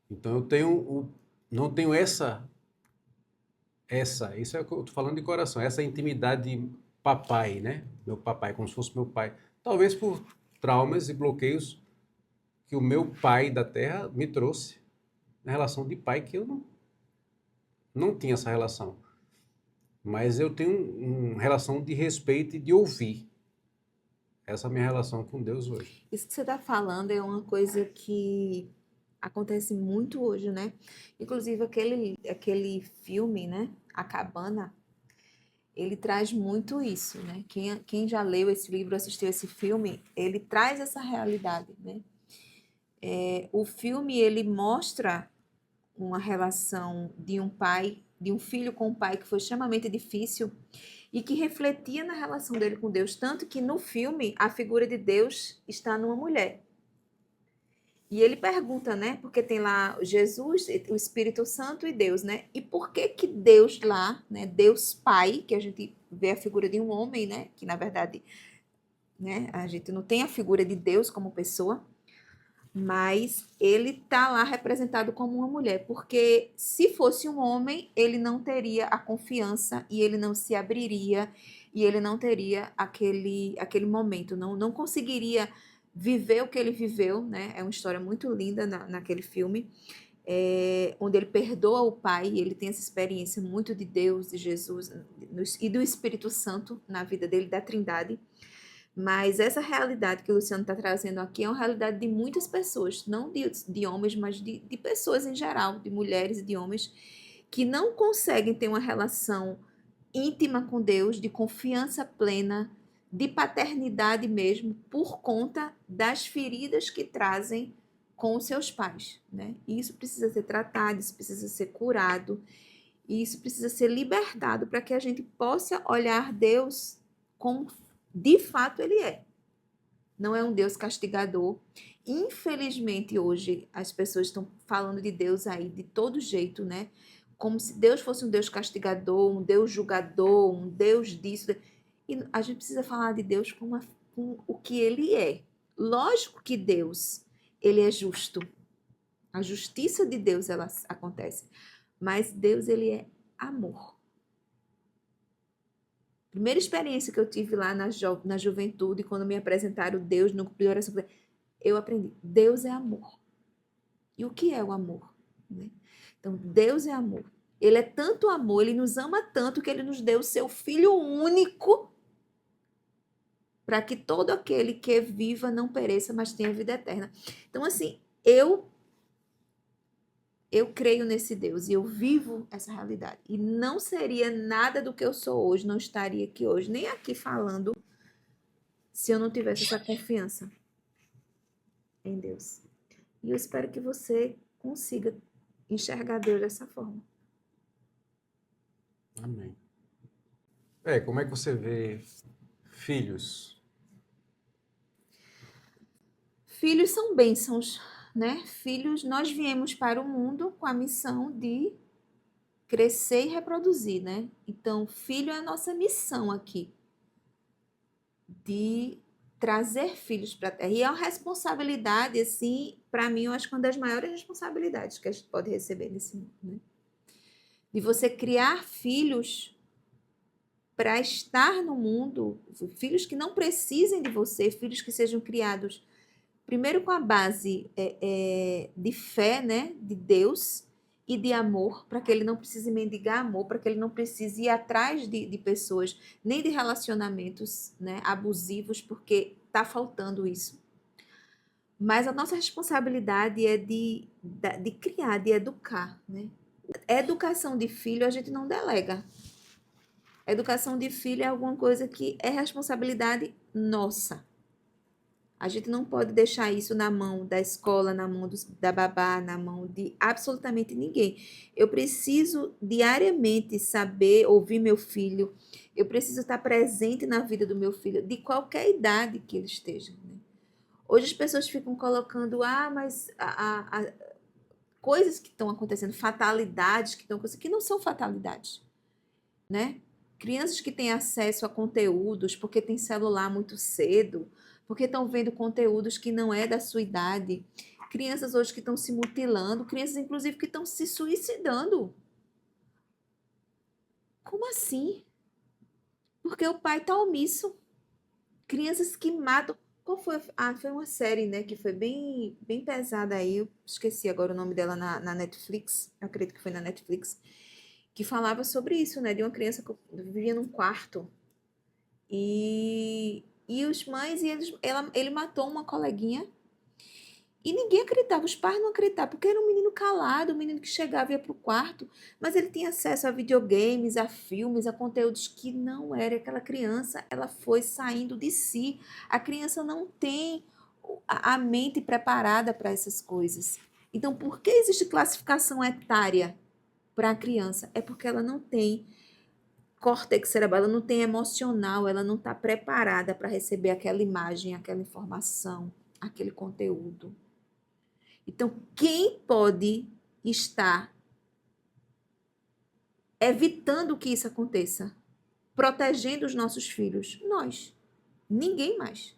Então eu não tenho isso é o que eu estou falando de coração, essa intimidade de papai, né? Meu papai, como se fosse meu pai. Talvez por traumas e bloqueios que o meu pai da terra me trouxe na relação de pai, que eu não tinha essa relação. Mas eu tenho uma relação de respeito e de ouvir. Essa é a minha relação com Deus hoje. Isso que você está falando é uma coisa que acontece muito hoje, né? Inclusive aquele filme, né? A Cabana, ele traz muito isso, né? Quem já leu esse livro, assistiu esse filme, ele traz essa realidade, né? O filme, ele mostra uma relação de um pai, de um filho com um pai que foi extremamente difícil e que refletia na relação dele com Deus, tanto que no filme a figura de Deus está numa mulher. E ele pergunta, né? Porque tem lá Jesus, o Espírito Santo e Deus, né? E por que que Deus lá, né? Deus Pai, que a gente vê a figura de um homem, né? Que na verdade, né? A gente não tem a figura de Deus como pessoa, mas ele tá lá representado como uma mulher, porque se fosse um homem, ele não teria a confiança e ele não se abriria e ele não teria aquele momento, não conseguiria viver o que ele viveu, né? É uma história muito linda naquele filme, onde ele perdoa o pai, e ele tem essa experiência muito de Deus, de Jesus e do Espírito Santo na vida dele, da Trindade. Mas essa realidade que o Luciano está trazendo aqui é uma realidade de muitas pessoas, não de homens, mas de pessoas em geral, de mulheres e de homens, que não conseguem ter uma relação íntima com Deus, de confiança plena, de paternidade mesmo, por conta das feridas que trazem com os seus pais, né? E isso precisa ser tratado, isso precisa ser curado, e isso precisa ser libertado para que a gente possa olhar Deus como de fato ele é. Não é um Deus castigador. Infelizmente, hoje, as pessoas estão falando de Deus aí de todo jeito, né? Como se Deus fosse um Deus castigador, um Deus julgador, um Deus disso. E a gente precisa falar de Deus com o que ele é. Lógico que Deus, ele é justo. A justiça de Deus, ela acontece. Mas Deus, ele é amor. Primeira experiência que eu tive lá na juventude, quando me apresentaram Deus no grupo de oração, eu aprendi, Deus é amor. E o que é o amor? Né? Então, Deus é amor. Ele é tanto amor, ele nos ama tanto que ele nos deu o seu Filho único para que todo aquele que viva não pereça, mas tenha vida eterna. Então, assim, eu creio nesse Deus e eu vivo essa realidade. E não seria nada do que eu sou hoje, não estaria aqui hoje, nem aqui falando, se eu não tivesse essa confiança em Deus. E eu espero que você consiga enxergar Deus dessa forma. Amém. Como é que você vê filhos? Filhos são bênçãos, né? Filhos, nós viemos para o mundo com a missão de crescer e reproduzir, né? Então, filho é a nossa missão aqui, de trazer filhos para a Terra. E é uma responsabilidade, assim, para mim, eu acho que uma das maiores responsabilidades que a gente pode receber nesse mundo, né? De você criar filhos para estar no mundo, filhos que não precisem de você, filhos que sejam criados primeiro com a base de fé, né, de Deus e de amor, para que ele não precise mendigar amor, para que ele não precise ir atrás de pessoas, nem de relacionamentos, né, abusivos, porque está faltando isso. Mas a nossa responsabilidade é de criar, de educar, né? A educação de filho a gente não delega. A educação de filho é alguma coisa que é responsabilidade nossa. A gente não pode deixar isso na mão da escola, na mão da babá, na mão de absolutamente ninguém. Eu preciso diariamente saber, ouvir meu filho. Eu preciso estar presente na vida do meu filho, de qualquer idade que ele esteja, né? Hoje as pessoas ficam colocando, mas coisas que estão acontecendo, fatalidades que estão acontecendo, que não são fatalidades, né? Crianças que têm acesso a conteúdos porque têm celular muito cedo, porque estão vendo conteúdos que não é da sua idade. Crianças hoje que estão se mutilando, crianças inclusive que estão se suicidando. Como assim? Porque o pai está omisso. Crianças que matam. Qual foi? Foi uma série, né, que foi bem, bem pesada aí. Eu esqueci agora o nome dela na Netflix. Eu acredito que foi na Netflix. Que falava sobre isso, né? De uma criança que vivia num quarto. E os mães, ele matou uma coleguinha. E ninguém acreditava, os pais não acreditavam, porque era um menino calado, um menino que chegava e ia para o quarto, mas ele tinha acesso a videogames, a filmes, a conteúdos que não era. Aquela criança, ela foi saindo de si. A criança não tem a mente preparada para essas coisas. Então, por que existe classificação etária para a criança? É porque ela não tem córtex cerebral, ela não tem emocional, ela não está preparada para receber aquela imagem, aquela informação, aquele conteúdo. Então, quem pode estar evitando que isso aconteça? Protegendo os nossos filhos? Nós. Ninguém mais.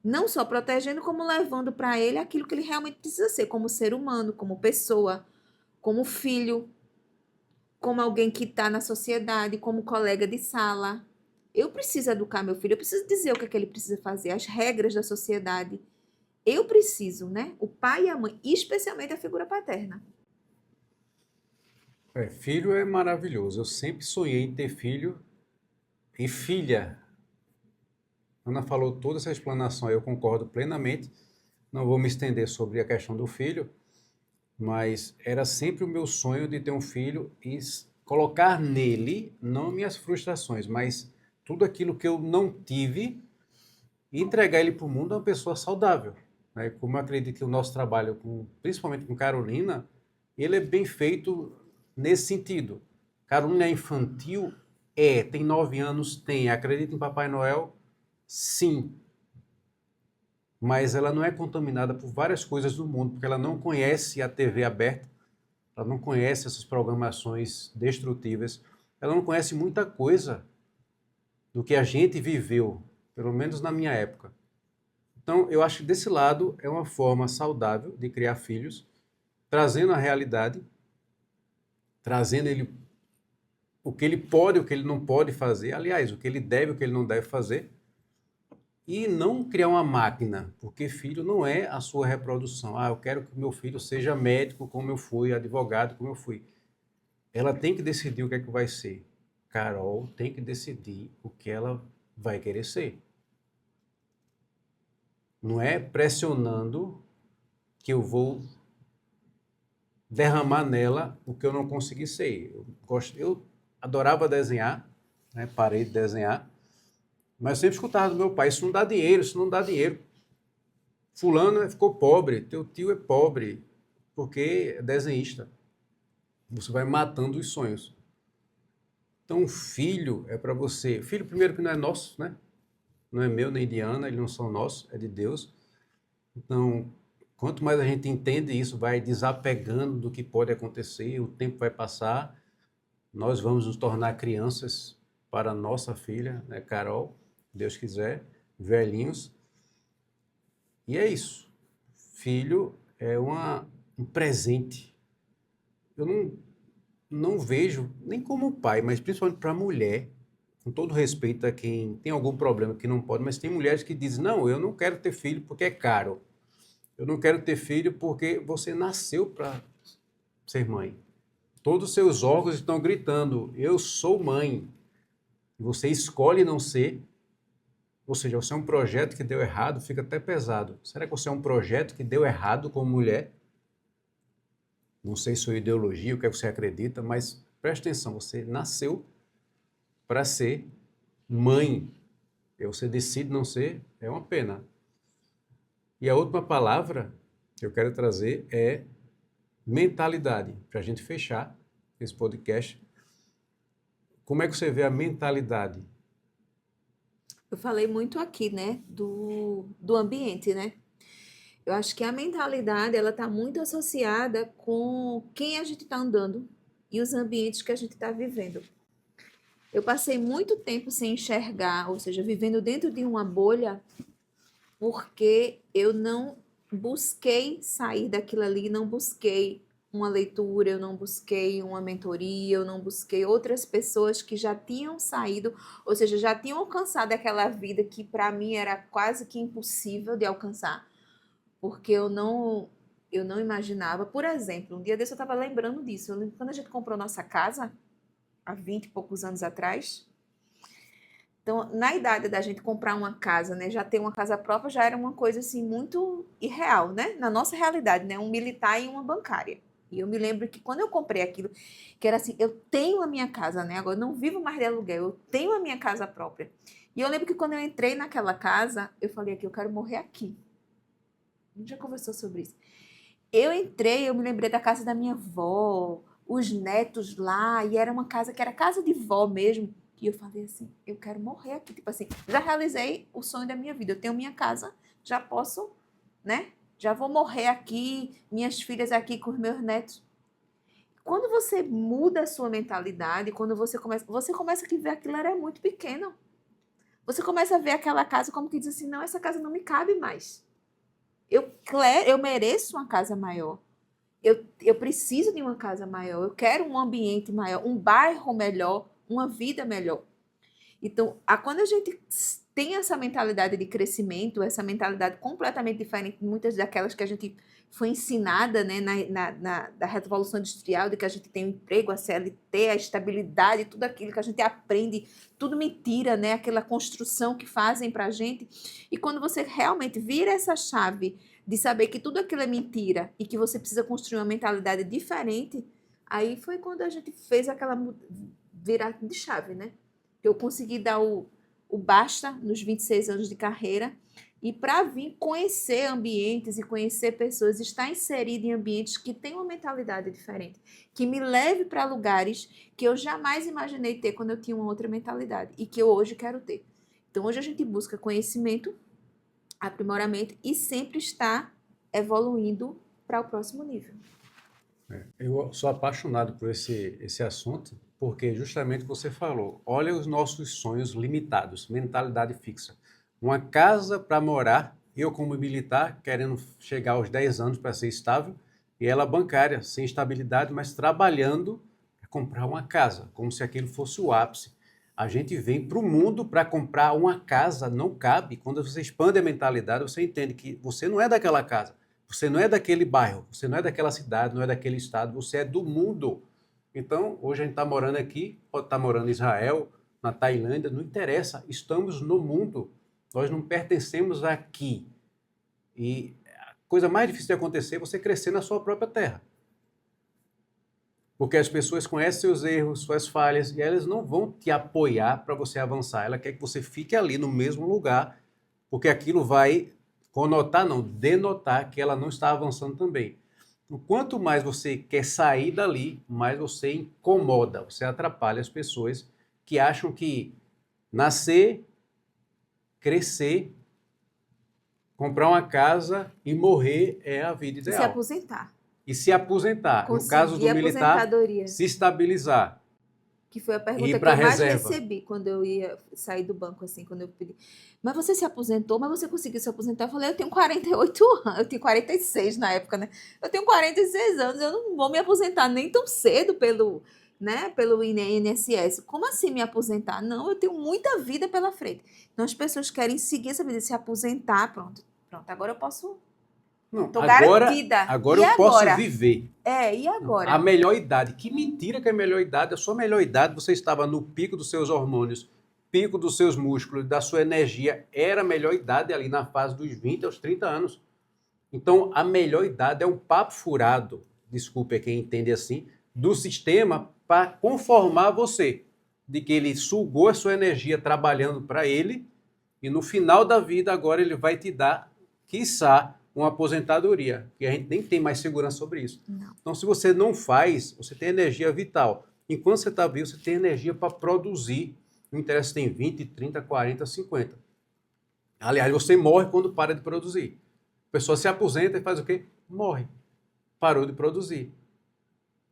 Não só protegendo, como levando para ele aquilo que ele realmente precisa ser, como ser humano, como pessoa, como filho, como alguém que está na sociedade, como colega de sala. Eu preciso educar meu filho, eu preciso dizer o que é que ele precisa fazer, as regras da sociedade. Eu preciso, né? O pai e a mãe, especialmente a figura paterna. Filho é maravilhoso. Eu sempre sonhei em ter filho e filha. Ana falou toda essa explanação, eu concordo plenamente. Não vou me estender sobre a questão do filho, mas era sempre o meu sonho de ter um filho e colocar nele, não minhas frustrações, mas tudo aquilo que eu não tive e entregar ele para o mundo a uma pessoa saudável. Né? Como eu acredito que o nosso trabalho, principalmente com Carolina, ele é bem feito nesse sentido. Carolina é infantil? É. Tem 9 anos? Tem. Acredita em Papai Noel? Sim. Mas ela não é contaminada por várias coisas do mundo, porque ela não conhece a TV aberta, ela não conhece essas programações destrutivas, ela não conhece muita coisa do que a gente viveu, pelo menos na minha época. Então, eu acho que desse lado é uma forma saudável de criar filhos, trazendo a realidade, trazendo ele o que ele pode, o que ele não pode fazer, aliás, o que ele deve, o que ele não deve fazer, e não criar uma máquina, porque filho não é a sua reprodução. Ah, eu quero que meu filho seja médico como eu fui, advogado como eu fui. Ela tem que decidir o que é que vai ser. Carol tem que decidir o que ela vai querer ser. Não é pressionando que eu vou derramar nela o que eu não consegui ser. Eu adorava desenhar, né? Parei de desenhar, mas eu sempre escutava do meu pai, isso não dá dinheiro, isso não dá dinheiro. Fulano ficou pobre, teu tio é pobre, porque é desenhista. Você vai matando os sonhos. Então, filho é para você. Filho, primeiro, que não é nosso, né? Não é meu nem de Ana, eles não são nossos, é de Deus. Então, quanto mais a gente entende isso, vai desapegando do que pode acontecer, o tempo vai passar, nós vamos nos tornar crianças para a nossa filha, né, Carol, Deus quiser, velhinhos. E é isso. Filho é um presente. Eu não vejo, nem como pai, mas principalmente para a mulher, com todo respeito a quem tem algum problema que não pode, mas tem mulheres que dizem, não, eu não quero ter filho porque é caro. Eu não quero ter filho porque você nasceu para ser mãe. Todos os seus órgãos estão gritando, eu sou mãe. Você escolhe não ser, ou seja, você é um projeto que deu errado, fica até pesado. Será que você é um projeto que deu errado como mulher? Não sei sua ideologia, o que é que você acredita, mas preste atenção, você nasceu para ser mãe. E você decide não ser, é uma pena. E a última palavra que eu quero trazer é mentalidade, para a gente fechar esse podcast. Como é que você vê a mentalidade? Eu falei muito aqui, né, do ambiente, né? Eu acho que a mentalidade, ela tá muito associada com quem a gente tá andando e os ambientes que a gente tá vivendo. Eu passei muito tempo sem enxergar, ou seja, vivendo dentro de uma bolha, porque eu não busquei sair daquilo ali, não busquei uma leitura, eu não busquei uma mentoria, eu não busquei outras pessoas que já tinham saído, ou seja, já tinham alcançado aquela vida que para mim era quase que impossível de alcançar, porque eu não imaginava. Por exemplo, um dia desse eu estava lembrando disso. Eu lembro quando a gente comprou nossa casa, há 20 e poucos anos atrás. Então, na idade da gente comprar uma casa, né, já ter uma casa própria já era uma coisa assim muito irreal, né? Na nossa realidade, né, um militar e uma bancária. E eu me lembro que quando eu comprei aquilo, que era assim, eu tenho a minha casa, né? Agora eu não vivo mais de aluguel, eu tenho a minha casa própria. E eu lembro que quando eu entrei naquela casa, eu falei aqui, eu quero morrer aqui. A gente já conversou sobre isso. Eu entrei, eu me lembrei da casa da minha avó, os netos lá, e era uma casa que era casa de vó mesmo. E eu falei assim, eu quero morrer aqui. Tipo assim, já realizei o sonho da minha vida. Eu tenho minha casa, já posso, né? Já vou morrer aqui, minhas filhas aqui com os meus netos. Quando você muda a sua mentalidade, quando você começa a ver aquilo era muito pequeno. Você começa a ver aquela casa como que diz assim, não, essa casa não me cabe mais. Eu mereço uma casa maior. Eu preciso de uma casa maior. Eu quero um ambiente maior, um bairro melhor, uma vida melhor. Então, quando a gente tem essa mentalidade de crescimento, essa mentalidade completamente diferente de muitas daquelas que a gente foi ensinada, né, da Revolução Industrial, de que a gente tem um emprego, a CLT, a estabilidade, tudo aquilo que a gente aprende, tudo mentira, né, aquela construção que fazem pra gente. E quando você realmente vira essa chave de saber que tudo aquilo é mentira e que você precisa construir uma mentalidade diferente, aí foi quando a gente fez aquela virada de chave, né? Eu consegui dar o basta nos 26 anos de carreira e para vir conhecer ambientes e conhecer pessoas, estar inserido em ambientes que têm uma mentalidade diferente, que me leve para lugares que eu jamais imaginei ter quando eu tinha uma outra mentalidade e que eu hoje quero ter. Então hoje a gente busca conhecimento, aprimoramento e sempre está evoluindo para o próximo nível. Eu sou apaixonado por esse assunto, porque justamente você falou, olha os nossos sonhos limitados, mentalidade fixa. Uma casa para morar, eu como militar, querendo chegar aos 10 anos para ser estável, e ela bancária, sem estabilidade, mas trabalhando para comprar uma casa, como se aquilo fosse o ápice. A gente vem para o mundo para comprar uma casa, não cabe. Quando você expande a mentalidade, você entende que você não é daquela casa. Você não é daquele bairro, você não é daquela cidade, não é daquele estado, você é do mundo. Então, hoje a gente está morando aqui, pode estar morando em Israel, na Tailândia, não interessa, estamos no mundo. Nós não pertencemos aqui. E a coisa mais difícil de acontecer é você crescer na sua própria terra. Porque as pessoas conhecem seus erros, suas falhas, e elas não vão te apoiar para você avançar. Ela quer que você fique ali no mesmo lugar, porque aquilo vai conotar, não, denotar que ela não está avançando também. Então, quanto mais você quer sair dali, mais você incomoda, você atrapalha as pessoas que acham que nascer, crescer, comprar uma casa e morrer é a vida Se ideal. aposentar. E se aposentar, no caso do Conseguir militar, aposentadoria. se estabilizar Que foi a e pergunta ir que para a eu mais reserva. recebi quando eu ia sair do banco, assim, quando eu pedi. Mas você se aposentou? Mas você conseguiu se aposentar? Eu falei, eu tenho 48 anos, eu tinha 46 na época, né? Eu tenho 46 anos, eu não vou me aposentar nem tão cedo pelo INSS. Como assim me aposentar? Não, eu tenho muita vida pela frente. Então as pessoas querem seguir essa vida, se aposentar, pronto. Pronto, agora eu posso. Não, Tô garantida. agora E eu posso agora? viver. E A agora? melhor idade. Que mentira que é a melhor idade. A sua melhor idade, você estava no pico dos seus hormônios, pico dos seus músculos, da sua energia. Era a melhor idade ali na fase dos 20 aos 30 anos. Então, a melhor idade é um papo furado, desculpe quem entende assim, do sistema para conformar você, de que ele sugou a sua energia trabalhando para ele e no final da vida agora ele vai te dar, quiçá, uma aposentadoria, que a gente nem tem mais segurança sobre isso. Não. Então, se você não faz, você tem energia vital. Enquanto você está vivo, você tem energia para produzir. Não interessa se tem 20, 30, 40, 50. Aliás, você morre quando para de produzir. A pessoa se aposenta e faz o quê? Morre. Parou de produzir.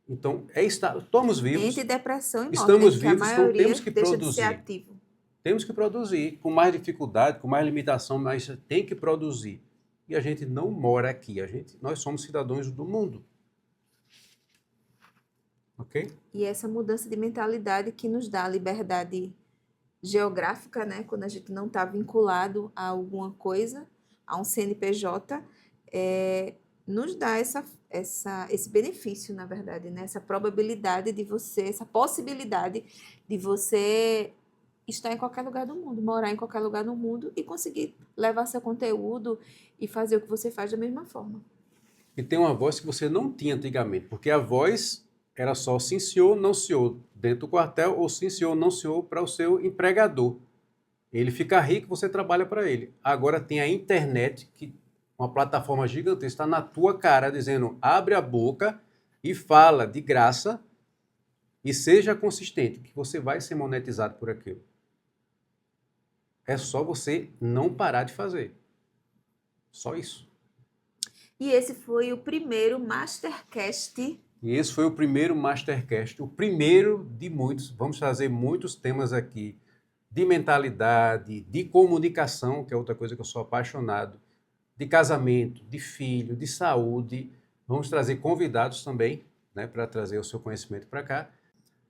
Então, estamos vivos, Entre depressão e morte, estamos né? Que a vivos, então maioria temos que deixa de ser produzir. ativo. Temos que produzir, com mais dificuldade, com mais limitação, mas tem que produzir. E a gente não mora aqui, nós somos cidadãos do mundo. Ok? E essa mudança de mentalidade que nos dá a liberdade geográfica, né? Quando a gente não está vinculado a alguma coisa, a um CNPJ, nos dá esse benefício, na verdade, né? Essa probabilidade de você, essa possibilidade de você estar em qualquer lugar do mundo, morar em qualquer lugar do mundo e conseguir levar seu conteúdo e fazer o que você faz da mesma forma. E tem uma voz que você não tinha antigamente, porque a voz era só sim senhor, não senhor, dentro do quartel, ou sim senhor, não senhor para o seu empregador. Ele fica rico, você trabalha para ele. Agora tem a internet, que uma plataforma gigantesca está na tua cara, dizendo, abre a boca e fala de graça e seja consistente, que você vai ser monetizado por aquilo. É só você não parar de fazer. Só isso. E esse foi o primeiro Mastercast. E esse foi o primeiro Mastercast, o primeiro de muitos. Vamos trazer muitos temas aqui de mentalidade, de comunicação, que é outra coisa que eu sou apaixonado, de casamento, de filho, de saúde. Vamos trazer convidados também, né, para trazer o seu conhecimento para cá.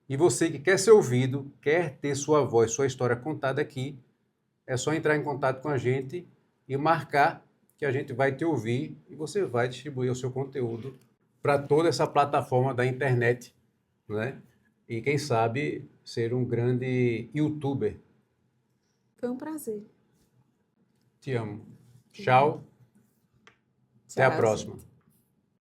E você que quer ser ouvido, quer ter sua voz, sua história contada aqui, é só entrar em contato com a gente e marcar que a gente vai te ouvir e você vai distribuir o seu conteúdo para toda essa plataforma da internet, né? E quem sabe ser um grande youtuber. Foi um prazer. Te amo. Tchau. Até a Tchau, próxima. gente.